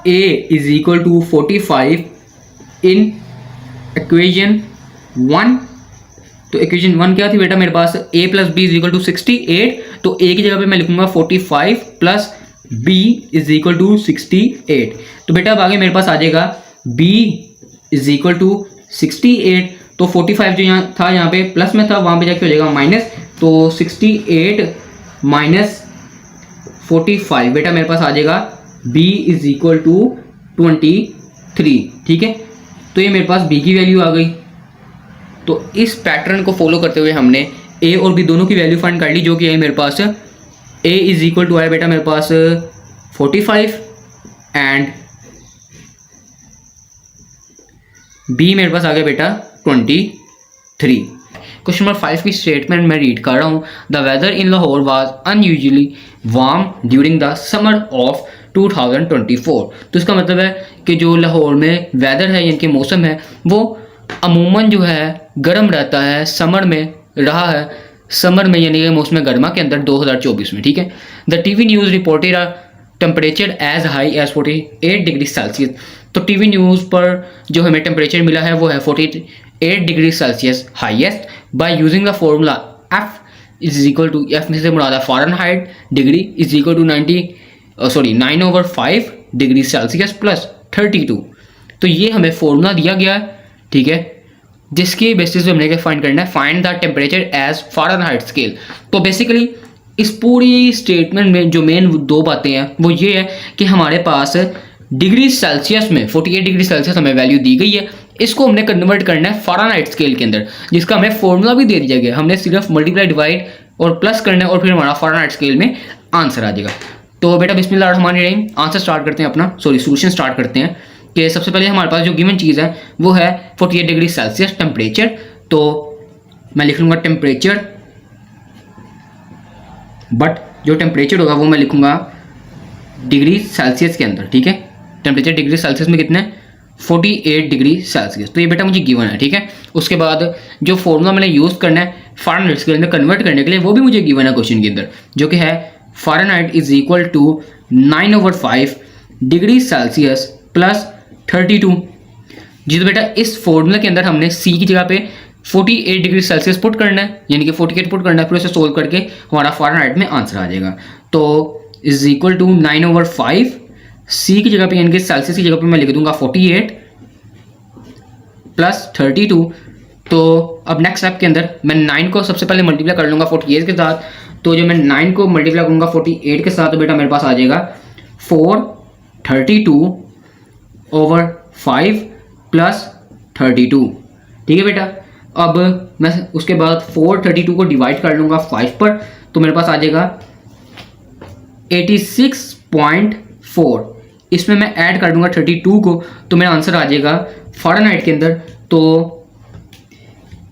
a is equal to 45 in equation 1। तो इक्वेशन 1 क्या थी बेटा मेरे पास, a plus b is equal to 68, तो a की जगह पे मैं लिखूंगा 45 plus b is equal to 68। तो बेटा अब आगे मेरे पास आ जाएगा b इज इक्वल टू 68, तो 45 जो यहाँ था यहाँ पे प्लस में था, वहाँ पे जाके हो जाएगा माइनस, तो 68 माइनस 45 बेटा मेरे पास आ जाएगा b इज इक्वल टू 23, ठीक है। तो ये मेरे पास b की वैल्यू आ गई। तो इस पैटर्न को फॉलो करते हुए हमने a और b दोनों की वैल्यू फाइंड कर ली, जो कि है मेरे पास a इज इक्वल टू आया बेटा मेरे पास 45 एंड b मेरे पास आ गया बेटा 23। क्वेश्चन नंबर 5 की स्टेटमेंट मैं रीड कर रहा हूँ। The weather in Lahore was unusually warm during the summer of 2024। तो इसका मतलब है कि जो लाहौर में वेदर है यानी कि मौसम है वो अमूमन जो है गर्म रहता है, समर में रहा है, समर में यानी कि मौसम गर्मा के अंदर 2024 में, ठीक है। The TV news reported a temperature as high as 48 degree Celsius. तो टीवी न्यूज़ पर जो हमें टेम्परेचर मिला है वो है 48 degree Celsius highest by using the formula F is equal to, F में से मुराद है Fahrenheit, degree is equal to 9/5 degree Celsius plus 32। तो ये हमें फॉर्मूला दिया गया है, ठीक है, जिसके बेसिस पे हमने क्या फाइंड करना है, find the temperature as Fahrenheit scale. तो बेसिकली इस पूरी स्टेटमेंट में जो मेन दो बातें हैं वो ये है कि हमारे पास डिग्री सेल्सियस में 48 डिग्री सेल्सियस हमें वैल्यू दी गई है, इसको हमने कन्वर्ट करना है फ़ारेनहाइट स्केल के अंदर, जिसका हमें फॉर्मूला भी दे दिया गया। हमने सिर्फ मल्टीप्लाई डिवाइड और प्लस करना है और फिर हमारा फ़ारेनहाइट स्केल में आंसर आ जाएगा। तो बेटा बिस्मिल्लाह रहमान रहीम, आंसर स्टार्ट करते हैं अपना, सोल्यूशन स्टार्ट करते हैं। कि सबसे पहले हमारे पास जो गिवन चीज़ है वो है 48 डिग्री सेल्सियस टेम्परेचर। तो मैं लिख लूँगा टेम्परेचर, बट जो टेम्परेचर होगा वो मैं लिखूँगा डिग्री सेल्सियस के अंदर, ठीक है। टेम्परेचर डिग्री सेल्सियस में कितना है, 48 डिग्री सेल्सियस। तो ये बेटा मुझे गिवन है, ठीक है। उसके बाद जो फॉर्मूला मैंने यूज़ करना है फ़ारेनहाइट के अंदर कन्वर्ट करने के लिए वो भी मुझे गिवन है क्वेश्चन के अंदर, जो कि है Fahrenheit is equal to 9/5 degree Celsius plus 32। जी तो बेटा इस फॉर्मूला के अंदर हमने सी की जगह पे 48 डिग्री सेल्सियस पुट करना है, यानी कि 48 पुट करना है, फिर उसे सोल्व करके हमारा फ़ारेनहाइट में आंसर आ जाएगा। तो इज इक्वल टू 9/5 सी की जगह पे यानी कि सेल्सियस की जगह पे मैं लिख दूंगा 48 प्लस 32। तो अब नेक्स्ट स्टेप के अंदर मैं 9 को सबसे पहले मल्टीप्लाई कर लूँगा 48 के साथ। तो जो मैं 9 को मल्टीप्लाई करूँगा 48 के साथ तो बेटा मेरे पास आ जाएगा 432/5 प्लस 32, ठीक है बेटा। अब मैं उसके बाद 432 को डिवाइड कर लूँगा 5 पर, तो मेरे पास आ जाएगा 86.4। इसमें मैं ऐड कर दूंगा 32 को, तो मेरा आंसर आ जाएगा फ़ारेनहाइट के अंदर तो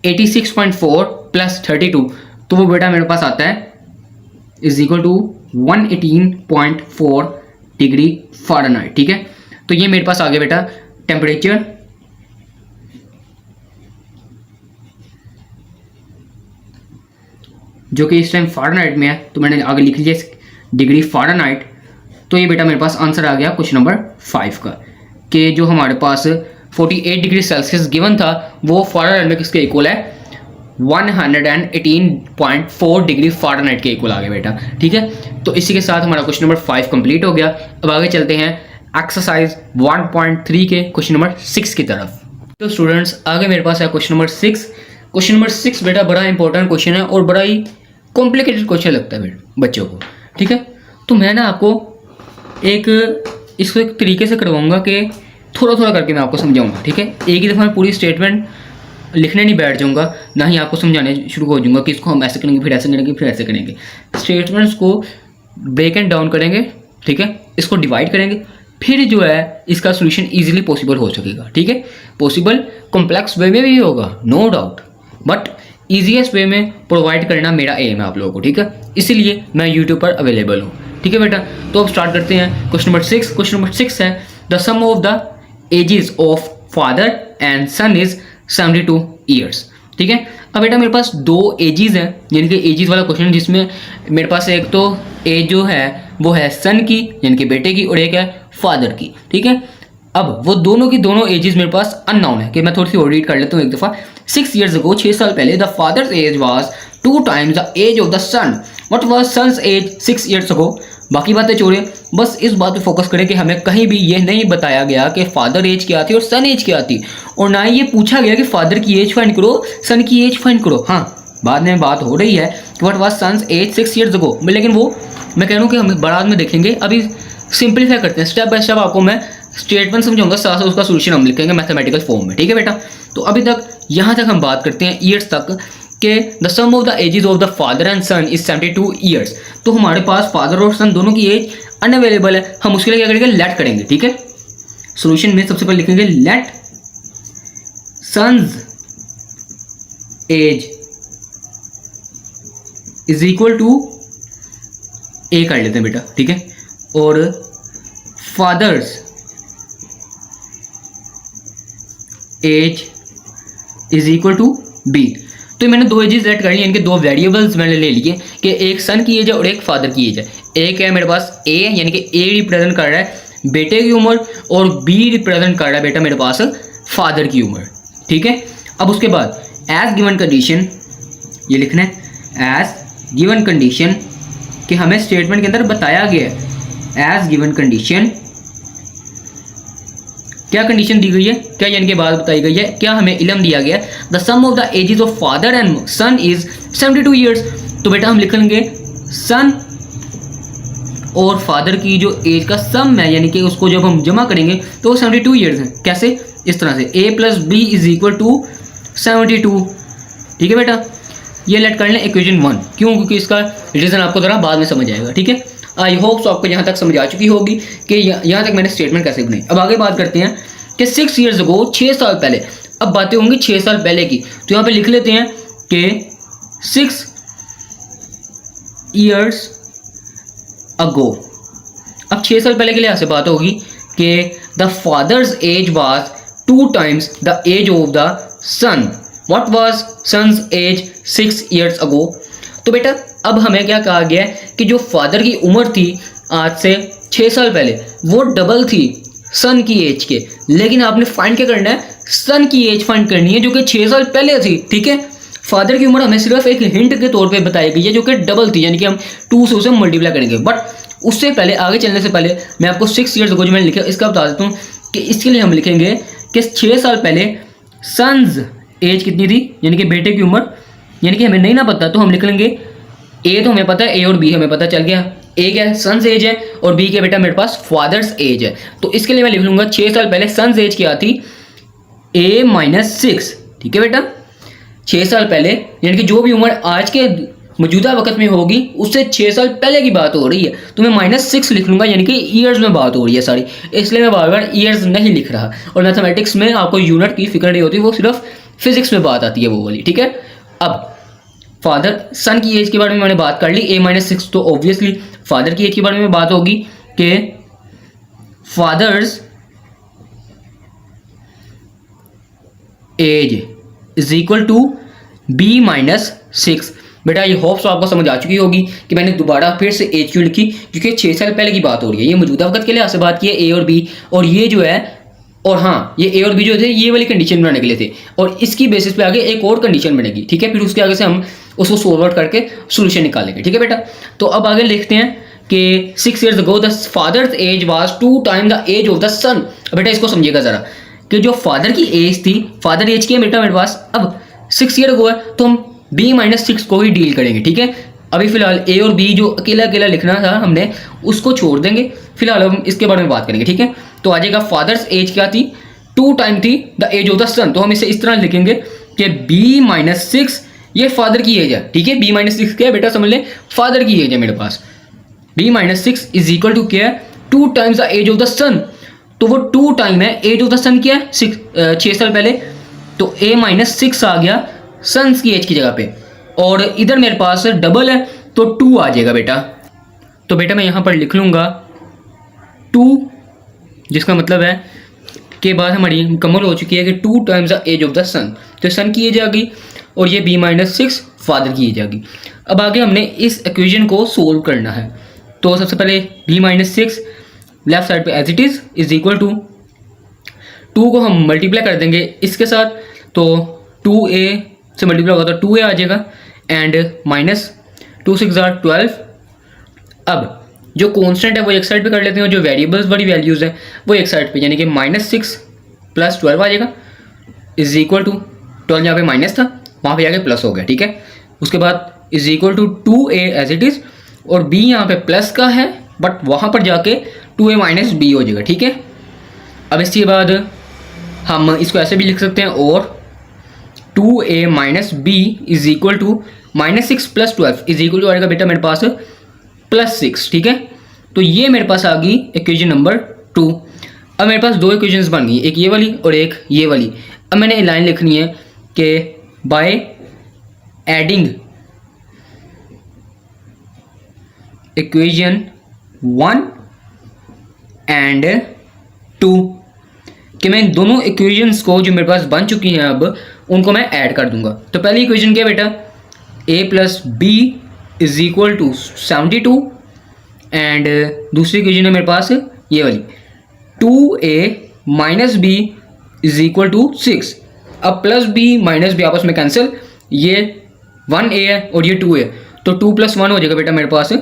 86.4 प्लस 32, तो वो बेटा मेरे पास आता है is equal to 118.4 degree Fahrenheit, ठीक है। तो ये मेरे पास आ गया बेटा टेम्परेचर जो कि इस टाइम फ़ारेनहाइट में है, तो मैंने आगे लिख लिया डिग्री फ़ारेनहाइट। तो ये बेटा मेरे पास आंसर आ गया क्वेश्चन नंबर 5 का, कि जो हमारे पास 48 डिग्री सेल्सियस गिवन था वो फ़ारेनहाइट में किसके इक्वल है, 118.4 डिग्री फ़ारेनहाइट के इक्वल आ गया बेटा, ठीक है। तो इसी के साथ हमारा क्वेश्चन नंबर 5 कंप्लीट हो गया। अब आगे चलते हैं एक्सरसाइज 1.3 के क्वेश्चन नंबर 6 की तरफ। तो स्टूडेंट्स आगे मेरे पास है क्वेश्चन नंबर 6। क्वेश्चन नंबर 6 बेटा बड़ा इंपॉर्टेंट क्वेश्चन है और बड़ा ही कॉम्प्लिकेटेड क्वेश्चन लगता है बच्चों को, ठीक है। तो मैं ना आपको इसको एक तरीके से करवाऊंगा कि थोड़ा थोड़ा करके मैं आपको समझाऊंगा, ठीक है। एक ही दफ़ा मैं पूरी स्टेटमेंट लिखने नहीं बैठ जाऊंगा, ना ही आपको समझाने शुरू हो जाऊंगा कि इसको हम ऐसे करेंगे फिर ऐसे करेंगे फिर ऐसे करेंगे। स्टेटमेंट्स को ब्रेक एंड डाउन करेंगे, ठीक है, इसको डिवाइड करेंगे, फिर जो है इसका सोल्यूशन ईजिली पॉसिबल हो सकेगा, ठीक है। पॉसिबल कॉम्प्लेक्स वे में भी होगा no doubt, but easiest way में प्रोवाइड करना मेरा एम है आप लोगों को, ठीक है। इसीलिए मैं यूट्यूब पर अवेलेबल हूँ, ठीक है बेटा। तो अब स्टार्ट करते हैं क्वेश्चन नंबर 6। क्वेश्चन नंबर 6 है the sum of the ages of father and son is 72 years. ठीक है, अब बेटा मेरे पास दो एजेस हैं, यानी कि एजेस वाला क्वेश्चन, जिसमें मेरे पास एक तो एज जो है वो है सन की यानी कि बेटे की, और एक है फादर की। ठीक है, अब वो दोनों की दोनों एजेस मेरे पास अननोन है, कि मैं थोड़ी सी और रीड कर लेता हूँ एक दफ़ा। 6 years ago, 6 साल पहले, the father's age was 2 times the age of the son. What was son's age 6 years ago? बाकी बातें छोड़िए, बस इस बात पे फोकस करें कि हमें कहीं भी ये नहीं बताया गया कि फादर एज क्या थी और सन एज क्या थी, और ना ही ये पूछा गया कि फादर की एज फाइंड करो, सन की एज फाइंड करो। हाँ, बाद में बात हो रही है कि what was son's age 6 years ago, लेकिन वो मैं कह रहा हूँ कि हम बाद में देखेंगे। अभी सिंपलीफाई करते हैं, स्टेप बाय स्टेप आपको मैं स्टेटमेंट समझाऊंगा, साथ साथ उसका सोल्यूशन हम लिखेंगे मैथमेटिकल फॉर्म में। ठीक है बेटा, तो अभी तक यहाँ तक हम बात करते हैं ईयर्स तक, कि the sum of the ages of the father and son is 72 years. तो हमारे पास फादर और सन दोनों की एज अनअवेलेबल है, हम उसके लिए क्या करेंगे, लेट करेंगे। ठीक है, सोल्यूशन में सबसे पहले लिखेंगे let son's age is equal to a कर लेते हैं बेटा। ठीक है, और father's age is equal to b. तो मैंने दो एजेस सेट कर ली, इनके दो वेरिएबल्स मैंने ले लिए कि एक सन की एज है और एक फादर की एज है। एक है मेरे पास ए, यानी कि ए रिप्रेजेंट कर रहा है बेटे की उम्र, और बी रिप्रेजेंट कर रहा है बेटा मेरे पास फादर की उम्र। ठीक है, अब उसके बाद एज गिवन कंडीशन ये लिखना है, एज गिवन कंडीशन कि हमें स्टेटमेंट के अंदर बताया गया है, एज गिवन कंडीशन क्या कंडीशन दी गई है, क्या यानी कि बात बताई गई है, क्या हमें इल्म दिया गया है, the sum of the ages of father and son is 72 years. तो बेटा हम लिख लेंगे सन और फादर की जो एज का सम है, यानी कि उसको जब हम जमा करेंगे तो वो 72 ईयर्स है। कैसे, इस तरह से a plus b is equal to 72। ठीक है बेटा, ये लेट कर लें इक्वेशन 1। क्यों, क्योंकि इसका रीजन आपको जरा बाद में समझ आएगा। ठीक है, आई होप सो आपको यहाँ तक समझ आ चुकी होगी कि यहाँ तक मैंने स्टेटमेंट कैसे बनाई। अब आगे बात करते हैं कि 6 years ago, 6 साल पहले। अब बातें होंगी 6 साल पहले की, तो यहाँ पे लिख लेते हैं कि 6 years ago। अब 6 साल पहले के लिए ऐसे बात होगी कि the father's age was 2 times the age of the son. What was son's age 6 years ago? तो बेटा अब हमें क्या कहा गया है कि जो फादर की उम्र थी आज से 6 साल पहले, वो डबल थी सन की एज के, लेकिन आपने फाइंड क्या करना है, सन की एज फाइंड करनी है जो कि 6 साल पहले थी। ठीक है, फादर की उम्र हमें सिर्फ एक हिंट के तौर पे बताई गई है जो कि डबल थी, यानी कि हम 2 से उसे मल्टीप्लाई करेंगे। बट उससे पहले आगे चलने से पहले मैं आपको 6 years ago जो मैंने लिखा इसका बता देता हूँ कि इसके लिए हम लिखेंगे कि 6 साल पहले सन्स एज कितनी थी, यानी कि बेटे की उम्र, यानी कि हमें नहीं ना पता तो हम लिख लेंगे ए तो हमें पता है, ए और बी हमें पता चल गया। ए क्या है, सन्स एज है, और बी क्या बेटा मेरे पास फादर्स एज है। तो इसके लिए मैं लिख लूंगा 6 साल पहले सन्स एज क्या थी, ए माइनस 6। ठीक है बेटा, 6 साल पहले यानी कि जो भी उम्र आज के मौजूदा वक्त में होगी उससे 6 साल पहले की बात हो रही है, तो मैं -6 लिख लूंगा, यानी कि ईयर्स में बात हो रही है सारी, इसलिए मैं बार बार ईयर्स नहीं लिख रहा। और मैथमेटिक्स में आपको यूनिट की फिक्र नहीं होती, वो सिर्फ फिजिक्स में बात आती है वो वाली। ठीक है, अब फादर सन की एज के बारे में मैंने बात कर ली, a-6, तो ऑब्वियसली फादर की एज के बारे में बात होगी कि father's age is equal to b-6। बेटा ये होप्स आपको समझ आ चुकी होगी कि मैंने दोबारा फिर से एज क्यों लिखी, क्योंकि 6 साल पहले की बात हो रही है, ये मौजूदा वक्त के लिए आपसे बात की है ए और बी, और ये जो है, और हाँ ये ए और बी जो थे ये वाली कंडीशन बनाने के लिए थे, और इसकी बेसिस पे आगे एक और कंडीशन बनेगी। ठीक है, फिर उसके आगे से हम उसको सोल्व आउट करके सोल्यूशन निकालेंगे। ठीक है बेटा, तो अब आगे लिखते हैं कि 6 years ago the father's age was 2 times the age of the son. बेटा इसको समझिएगा जरा कि जो फादर की एज थी, फादर एज की है बेटा मेरे पास, अब 6 years ago है तो हम b-6 को ही डील करेंगे। ठीक है, अभी फिलहाल ए और बी जो अकेला अकेला लिखना था हमने उसको छोड़ देंगे, फिलहाल हम इसके बारे में बात करेंगे। ठीक है, तो आ जाएगा फादर्स एज क्या थी, 2 times थी the age of the son, तो हम इसे इस तरह लिखेंगे कि b-6 ये फादर की एज है। ठीक है, b-6 क्या है बेटा, समझ लें फादर की एज है मेरे पास। b-6 इज इक्वल टू क्या है, 2 times the age of the son, तो वो 2 टाइम है एज ऑफ द सन क्या है 6 साल पहले, तो a-6 आ गया सन्स की एज की जगह पे, और इधर मेरे पास डबल है तो 2 आ जाएगा बेटा। तो बेटा मैं यहाँ पर लिख लूँगा 2 जिसका मतलब है कि बात हमारी मुकम्मल हो चुकी है कि 2 times the age of the son, तो सन की एज आ गई और ये b-6 फादर की एज आ गई। अब आगे हमने इस इक्वेशन को सोल्व करना है। तो सबसे पहले b-6 लेफ्ट साइड पे as it is equal to 2 को हम मल्टीप्लाई कर देंगे इसके साथ, तो 2a से मल्टीप्लाई होगा तो 2a आ जाएगा एंड माइनस 2 6 12। अब जो कांस्टेंट है वो एक साइड पे कर लेते हैं, जो वेरिएबल्स वाली वैल्यूज़ हैं वो एक साइड पे, यानी कि -6 + 12 आ जाएगा इज इक्वल टू 12 यहाँ पे माइनस था वहाँ पे आके प्लस हो गया, ठीक है। उसके बाद is equal to 2a as it is, और b यहाँ पे प्लस का है बट वहाँ पर जाके 2a - b हो जाएगा, ठीक है। अब इसके बाद हम इसको ऐसे भी लिख सकते हैं, और 2a - b is equal to -6 + 12 is equal to आएगा बेटा मेरे पास +6, ठीक है। तो ये मेरे पास आ गई इक्वेशन नंबर 2। अब मेरे पास 2 इक्वेशंस बन गई, एक ये वाली और एक ये वाली। अब मैंने लाइन लिखनी है कि बाय एडिंग इक्वेशन 1 एंड 2, कि मैं इन दोनों इक्वेशंस को जो मेरे पास बन चुकी हैं अब उनको मैं ऐड कर दूंगा। तो पहली इक्वेशन क्या बेटा, a + b is equal to 72, and दूसरी इक्वेशन है मेरे पास ये वाली 2a - b is equal to 6। अब प्लस b माइनस b आपस में कैंसिल, ये 1a है और ये 2a, तो 2 + 1 हो जाएगा बेटा मेरे पास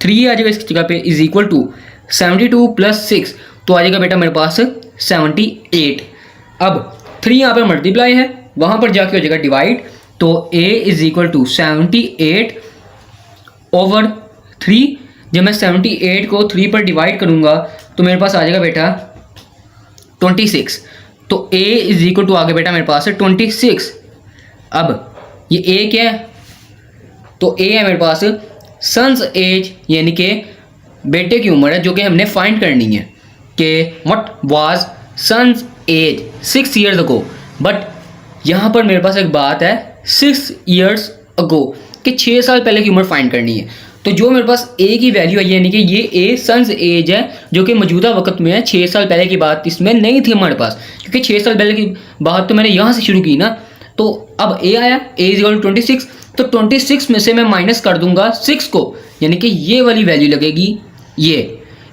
3 आ जाएगा इसकी जगह पे, इज इक्वल टू 72 + 6, तो आ जाएगा बेटा मेरे पास 78। अब 3 यहाँ पे मल्टीप्लाई है, वहाँ पर जाके हो जाएगा डिवाइड, तो a is equal to 78 over 3। जब मैं 78 को 3 पर डिवाइड करूँगा तो मेरे पास आ जाएगा बेटा 26, तो a इज इक्वल टू आ गया बेटा मेरे पास 26। अब ये a क्या है, तो a है मेरे पास सन्स एज, यानी कि बेटे की उम्र है जो कि हमने फाइंड करनी है कि what was son's age 6 years ago. But यहाँ पर मेरे पास एक बात है 6 ईयर्स अगो कि 6 साल पहले की उम्र फाइंड करनी है। तो जो मेरे पास a की वैल्यू है, यानी कि ये a सन्स एज है जो कि मौजूदा वक्त में है, 6 साल पहले की बात इसमें नहीं थी हमारे पास, क्योंकि 6 साल पहले की बात तो मैंने यहाँ से शुरू की ना। तो अब a आया, a इज इक्वल टू 26, तो 26 में से मैं माइनस कर दूंगा 6 को, यानी कि ये वाली वैल्यू लगेगी ये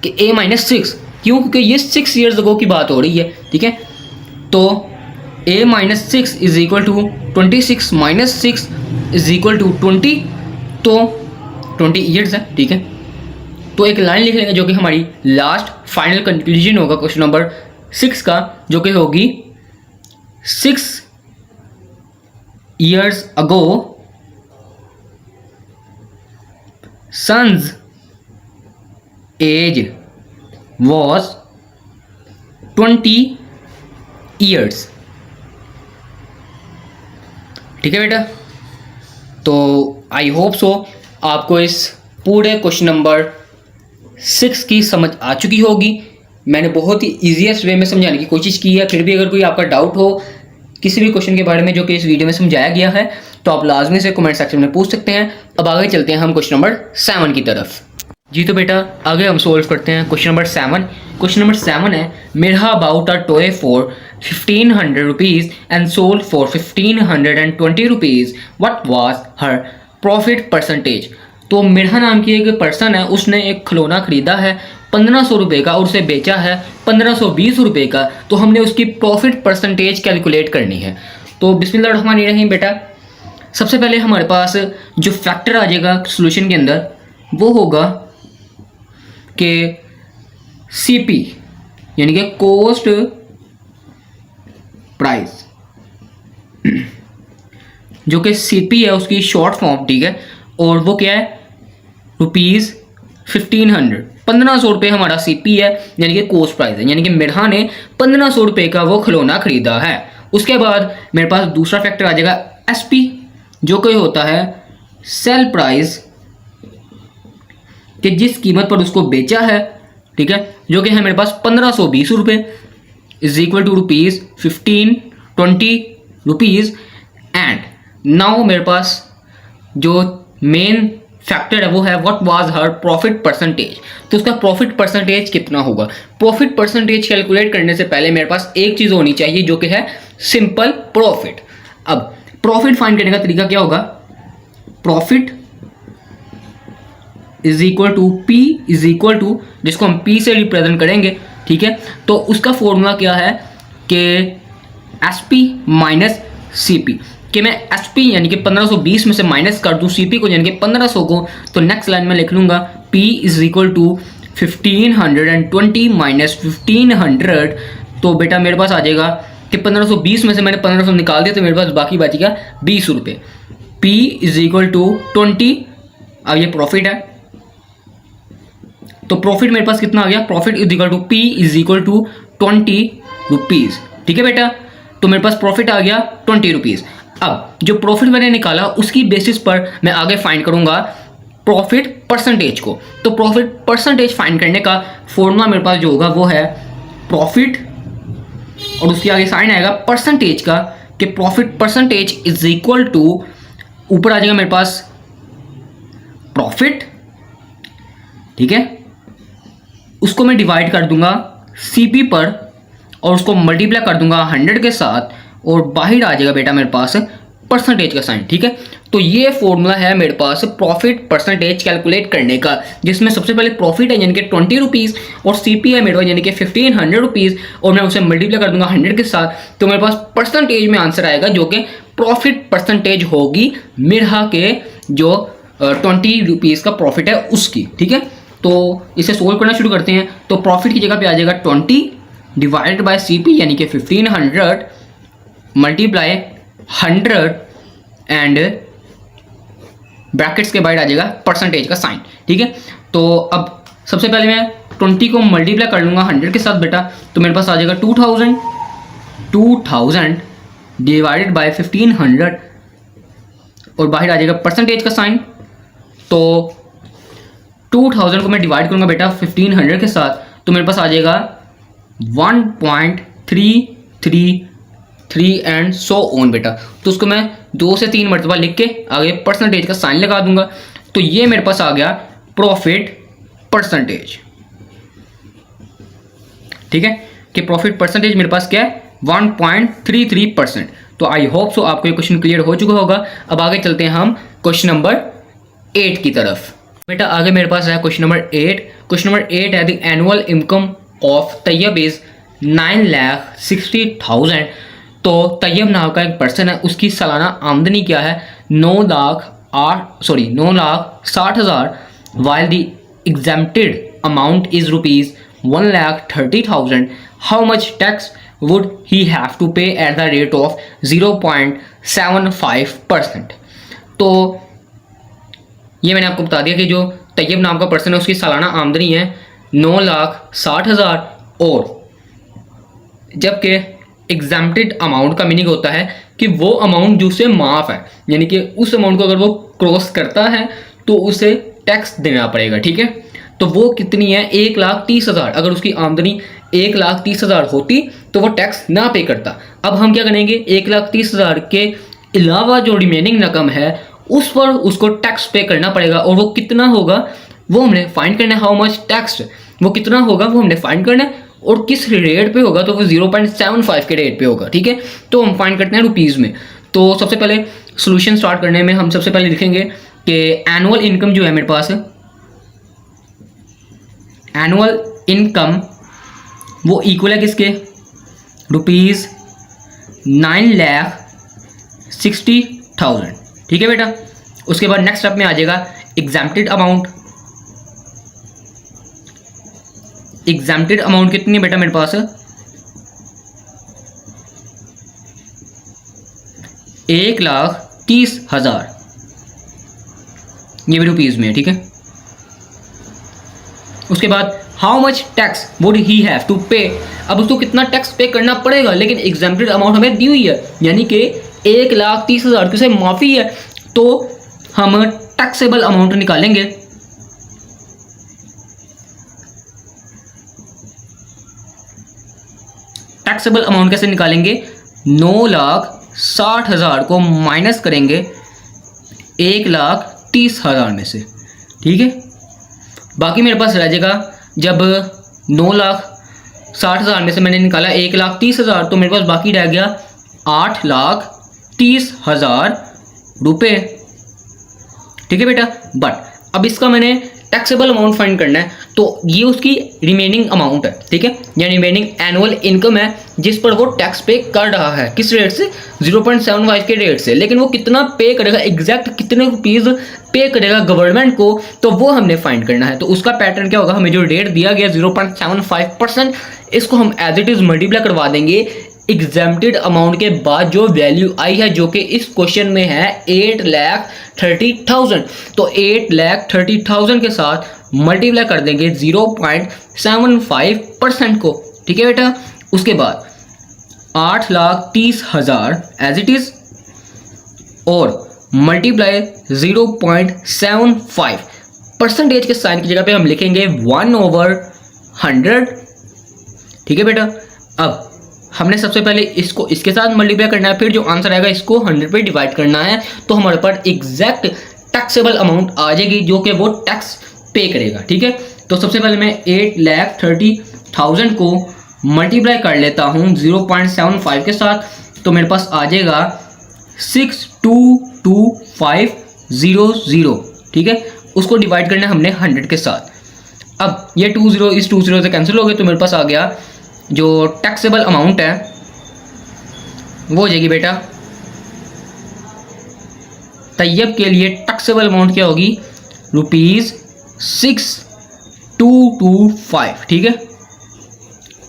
कि a - 6, क्यों, क्योंकि ये 6 ईयर्स अगो की बात हो रही है, ठीक है। तो a - 6 is equal to 26 - 6 is equal to 20, तो 20 ईयर्स है, ठीक है। तो एक लाइन लिख लेंगे जो कि हमारी लास्ट फाइनल कंक्लूजन होगा क्वेश्चन नंबर 6 का, जो कि होगी 6 years ago son's age was 20 years, ठीक है बेटा। तो आई होप सो आपको इस पूरे क्वेश्चन नंबर 6 की समझ आ चुकी होगी। मैंने बहुत ही ईजीएस्ट वे में समझाने की कोशिश की है। फिर भी अगर कोई आपका डाउट हो किसी भी क्वेश्चन के बारे में जो कि इस वीडियो में समझाया गया है, तो आप लाजमी से कमेंट सेक्शन में पूछ सकते हैं। अब आगे चलते हैं हम क्वेश्चन नंबर 7 की तरफ। जी तो बेटा आगे हम सोल्व करते हैं क्वेश्चन नंबर 7। क्वेश्चन नंबर 7 है, Mirha bought a toy for 1500 rupees and sold for 1520 rupees, what was her profit percentage. तो मिरहा नाम की एक पर्सन है, उसने एक खिलौना खरीदा है 1500 रुपये का और उसे बेचा है 1520 रुपये का। तो हमने उसकी प्रॉफिट परसेंटेज कैलकुलेट करनी है। तो बिस्मिल्लाहिर्रहमानिर्रहीम बेटा, सबसे पहले हमारे पास जो फैक्टर आ जाएगा सॉल्यूशन के अंदर वो होगा कि CP, यानी कि कॉस्ट प्राइस, जो कि CP है उसकी शॉर्ट फॉर्म, ठीक है। और वो क्या है, रुपीज़ 1500 रुपये हमारा CP है, यानी कि कॉस्ट प्राइस है, यानी कि मिरहा ने 1500 रुपये का वो खिलौना खरीदा है। उसके बाद मेरे पास दूसरा फैक्टर आ जाएगा SP, जो कि होता है सेल प्राइस, कि जिस कीमत पर उसको बेचा है, ठीक है, जो कि है मेरे पास 1520 रुपये, is equal to rupees 1520 rupees. And now मेरे पास जो मेन फैक्टर है वो है what was her profit percentage. तो उसका प्रॉफिट परसेंटेज कितना होगा। प्रॉफिट परसेंटेज कैलकुलेट करने से पहले मेरे पास एक चीज होनी चाहिए जो कि है सिंपल प्रॉफिट। अब प्रॉफिट फाइंड करने का तरीका क्या होगा, profit is equal to P is equal to, जिसको हम पी से रिप्रेजेंट करेंगे, ठीक है। तो उसका फॉर्मूला क्या है कि S P minus C P, कि मैं एस पी यानी कि 1520 में से माइनस कर दूं सी पी को यानी कि 1500 को, तो नेक्स्ट लाइन में लिख लूंगा P is equal to 1520 minus 1500। तो बेटा मेरे पास आ जाएगा कि 1520 में से मैंने 1500 निकाल दिया तो मेरे पास बाकी बचेगा 20 रुपये। P is equal to 20। अब ये प्रॉफिट है तो प्रॉफिट मेरे पास कितना आ गया, profit is equal to P is equal to 20 rupees, ठीक है बेटा। तो मेरे पास प्रॉफिट आ गया 20 रुपीज। अब जो प्रॉफिट मैंने निकाला उसकी बेसिस पर मैं आगे फाइंड करूंगा प्रॉफिट परसेंटेज को। तो प्रॉफिट परसेंटेज फाइंड करने का फॉर्मूला मेरे पास जो होगा वो है प्रॉफिट और उसके आगे साइन आएगा परसेंटेज का, कि profit percentage is equal to, ऊपर आ जाएगा मेरे पास प्रॉफिट, ठीक है, उसको मैं डिवाइड कर दूंगा सीपी पर और उसको मल्टीप्लाई कर दूंगा 100 के साथ और बाहर आ जाएगा बेटा मेरे पास परसेंटेज का साइन, ठीक है। तो ये फॉर्मूला है मेरे पास प्रॉफिट परसेंटेज कैलकुलेट करने का, जिसमें सबसे पहले प्रॉफिट है यानी कि 20 रुपीज़ और सीपी है मेरे पास यानी कि 1500 रुपीज़ और मैं उसे मल्टीप्लाई कर दूंगा 100 के साथ, तो मेरे पास परसेंटेज में आंसर आएगा जो कि प्रॉफिट परसेंटेज होगी मिरहा के जो 20 रुपीज़ का प्रॉफिट है उसकी, ठीक है। तो इसे सोल्व करना शुरू करते हैं। तो प्रॉफिट की जगह पे आ जाएगा 20 डिवाइडेड बाय सीपी यानी कि 1500 मल्टीप्लाई 100 एंड ब्रैकेट्स के बाहर आ जाएगा परसेंटेज का साइन, ठीक है। तो अब सबसे पहले मैं 20 को मल्टीप्लाई कर लूँगा 100 के साथ बेटा, तो मेरे पास आ जाएगा 2000 डिवाइडेड बाय 1500 और बाहर आ जाएगा परसेंटेज का साइन। तो 2000 को मैं डिवाइड करूँगा बेटा 1500 के साथ, तो मेरे पास आ जाएगा 1.333 एंड सो ऑन बेटा। तो उसको मैं 2 से 3 मरतबा लिख के आगे परसेंटेज का साइन लगा दूंगा। तो ये मेरे पास आ गया प्रॉफिट परसेंटेज, ठीक है, कि प्रॉफिट परसेंटेज मेरे पास क्या है 1.33%। तो आई होप सो आपको ये क्वेश्चन क्लियर हो चुका होगा। अब आगे चलते हैं हम क्वेश्चन नंबर 8 की तरफ। बेटा आगे मेरे पास है क्वेश्चन नंबर 8। क्वेश्चन नंबर 8 है the annual income of Tayyab is 9,60,000। तो तैयब नाम का एक पर्सन है, उसकी सालाना आमदनी क्या है 9,60,000 while the exempted amount is rupees 1,30,000। How much tax would he have to pay at the rate of 0.75%। तो ये मैंने आपको बता दिया कि जो तैयब नाम का पर्सन है उसकी सालाना आमदनी है 9,60,000 और जबकि एग्जाम्प्टेड अमाउंट का मीनिंग होता है कि वो अमाउंट जो उसे माफ़ है, यानी कि उस अमाउंट को अगर वो क्रॉस करता है तो उसे टैक्स देना पड़ेगा, ठीक है। तो वो कितनी है 1,30,000। अगर उसकी आमदनी 1,30,000 होती तो वो टैक्स ना पे करता। अब हम क्या करेंगे 1,30,000 के अलावा जो रिमेनिंग रकम है उस पर उसको टैक्स पे करना पड़ेगा और वो कितना होगा वो हमने फाइंड करना है। हाउ मच टैक्स, वो कितना होगा वो हमने फाइंड करना है और किस रेट पे होगा, तो वो 0.75 के रेट पे होगा, ठीक है। तो हम फाइंड करते हैं रुपीज़ में। तो सबसे पहले सोल्यूशन स्टार्ट करने में हम सबसे पहले लिखेंगे कि एनुअल इनकम जो है मेरे पास, एनुअल इनकम वो इक्वल है किसके, रुपीज़ 9,60,000, ठीक है बेटा। उसके बाद नेक्स्ट स्टेप में आ जाएगा एग्जेम्प्टेड अमाउंट। एग्जेम्प्टेड अमाउंट कितनी है बेटा मेरे पास 1,30,000, ये भी रुपीज़ में है, ठीक है। उसके बाद how much tax would he have to pay, अब उसको कितना टैक्स पे करना पड़ेगा, लेकिन एग्जेम्प्टेड अमाउंट हमें दी हुई है यानी कि 1,30,000 की उसे माफ़ी है, तो हम टैक्सेबल अमाउंट निकालेंगे। टैक्सेबल अमाउंट कैसे निकालेंगे, 9,60,000 को माइनस करेंगे 1,30,000 30,000 में से, ठीक है। बाकी मेरे पास रह जाएगा, जब 9,60,000 में से मैंने निकाला 1,30,000, तो मेरे पास बाकी रह गया 8,30,000 रुपये, ठीक है बेटा। बट अब इसका मैंने टैक्सेबल अमाउंट फाइंड करना है, तो ये उसकी रिमेनिंग अमाउंट है, ठीक है, या रिमेनिंग एनुअल इनकम है जिस पर वो टैक्स पे कर रहा है। किस रेट से? 0.75 के रेट से। लेकिन वो कितना पे करेगा, एग्जैक्ट कितने रुपीज़ पे करेगा गवर्नमेंट को, तो वो हमने फाइंड करना है। तो उसका पैटर्न क्या होगा, हमें जो रेट दिया गया 0.75%, इसको हम एज इट इज़ मल्टीप्लाई करवा देंगे एग्जेम्प्टेड अमाउंट के बाद जो वैल्यू आई है, जो कि इस क्वेश्चन में है 8,30,000। तो 8,30,000 के साथ मल्टीप्लाई कर देंगे 0.75% को, ठीक है बेटा। उसके बाद 8,30,000 एज इट इज और मल्टीप्लाई 0.75 परसेंटेज के साइन की जगह पे हम लिखेंगे 1/100, ठीक है बेटा। अब हमने सबसे पहले इसको इसके साथ मल्टीप्लाई करना है, फिर जो आंसर आएगा इसको 100 पे डिवाइड करना है, तो हमारे पास एग्जैक्ट टैक्सेबल अमाउंट आ जाएगी जो कि वो टैक्स पे करेगा, ठीक है। तो सबसे पहले मैं 8,30,000 को मल्टीप्लाई कर लेता हूँ 0.75 के साथ, तो मेरे पास आ जाएगा 622,500, ठीक है। उसको डिवाइड करना है हमने 100 के साथ। अब ये 20 इस 20 से कैंसिल हो गए, तो मेरे पास आ गया जो टैक्सेबल अमाउंट है वो हो जाएगी बेटा, तैयब के लिए टैक्सेबल अमाउंट क्या होगी, ₹6,225, ठीक है।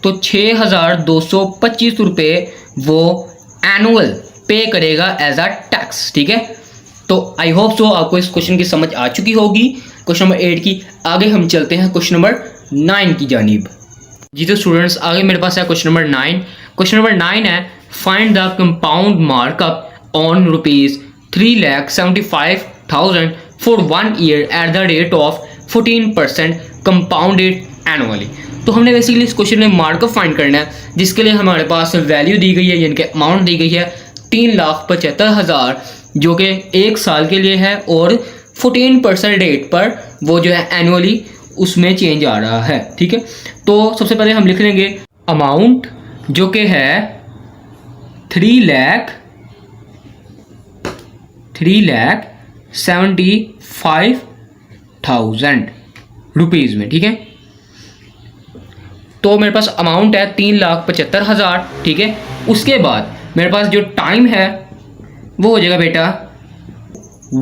तो 6,225 रुपये वो एनुअल पे करेगा एज अ टैक्स, ठीक है। तो आई होप सो आपको इस क्वेश्चन की समझ आ चुकी होगी, क्वेश्चन नंबर 8 की। आगे हम चलते हैं क्वेश्चन नंबर 9 की जानिब। जी तो स्टूडेंट्स, आगे मेरे पास है क्वेश्चन नंबर 9। क्वेश्चन नंबर 9 है, find the compound markup on ₹3,75,000 for 1 year eight the rate of 14% compounded annually. तो हमने बेसिकली इस क्वेश्चन में मार्कअप फाइंड करना है, जिसके लिए हमारे पास वैल्यू दी गई है, यानी कि अमाउंट दी गई है 3,75,000, जो कि 1 साल के लिए है, और 14% रेट पर वो जो है एनुअली उसमें चेंज आ रहा है, ठीक है। तो सबसे पहले हम लिख लेंगे अमाउंट जो कि है 3,75,000 रुपीज़ में, ठीक है। तो मेरे पास अमाउंट है 3,75,000, ठीक है। उसके बाद मेरे पास जो टाइम है वो हो जाएगा बेटा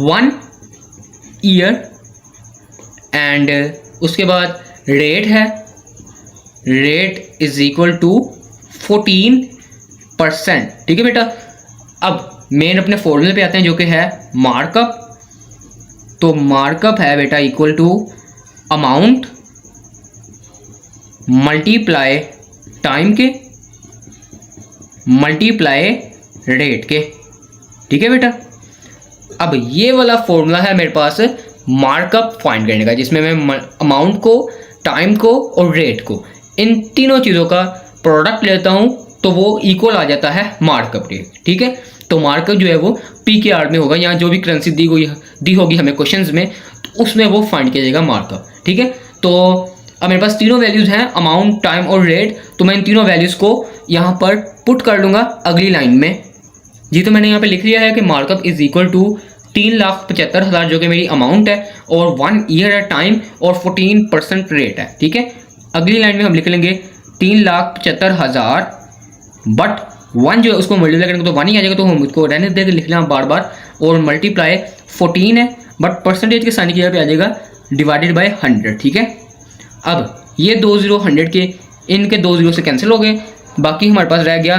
1 ईयर, एंड उसके बाद रेट है, रेट इज इक्वल टू 14%, ठीक है बेटा। अब मेन अपने फॉर्मूले पे आते हैं जो कि है मार्कअप। तो मार्कअप है बेटा equal to amount multiply time के मल्टीप्लाई रेट के, ठीक है बेटा। अब ये वाला फॉर्मूला है मेरे पास मार्कअप फाइंड करने का, जिसमें मैं अमाउंट को, टाइम को और रेट को, इन तीनों चीज़ों का प्रोडक्ट लेता हूँ, तो वो इक्वल आ जाता है मार्कअप रेट, ठीक है। तो मार्कअप जो है वो PKR में होगा, यहाँ जो भी करेंसी दी होगी हमें क्वेश्चंस में, तो उसमें वो फाइंड किया जाएगा मार्कअप, ठीक है। तो अब मेरे पास तीनों वैल्यूज़ हैं, अमाउंट, टाइम और रेट, तो मैं इन तीनों वैल्यूज़ को यहाँ पर पुट कर लूँगा अगली लाइन में। जी तो मैंने यहाँ पे लिख लिया है कि मार्कअप इज इक्वल टू 3,75,000 जो कि मेरी अमाउंट है, और 1 ईयर है टाइम, और 14% रेट है, ठीक है। अगली लाइन में हम लिख लेंगे 3,75,000 बट 1 जो है उसको मल्टीप्लाई करेंगे तो 1 ही आ जाएगा, तो हम उसको रहने देकर लिख लेना बार बार, और मल्टीप्लाई 14 है, बट परसेंटेज के साइन की जगह पे आ जाएगा डिवाइडेड बाय 100, ठीक है। अब ये 2 0 100 के, इनके 2 0 से कैंसिल हो गए, बाकी हमारे पास रह गया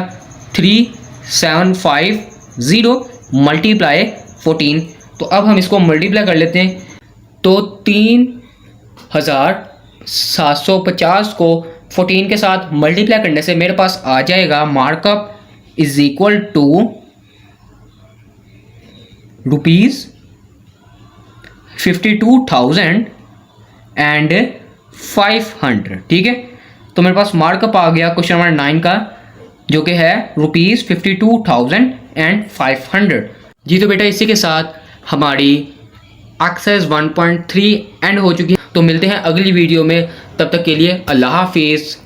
3,750 मल्टीप्लाई 14। तो अब हम इसको मल्टीप्लाई कर लेते हैं, तो 3,750 को 14 के साथ मल्टीप्लाई करने से मेरे पास आ जाएगा मार्कअप इज इक्वल टू ₹52,500, ठीक है। तो मेरे पास मार्कअप आ गया क्वेश्चन नंबर 9 का, जो कि है ₹52,500। जी तो बेटा इसी के साथ हमारी एक्सेस 1.3 एंड हो चुकी है। तो मिलते हैं अगली वीडियो में, तब तक के लिए अल्लाह हाफिज़।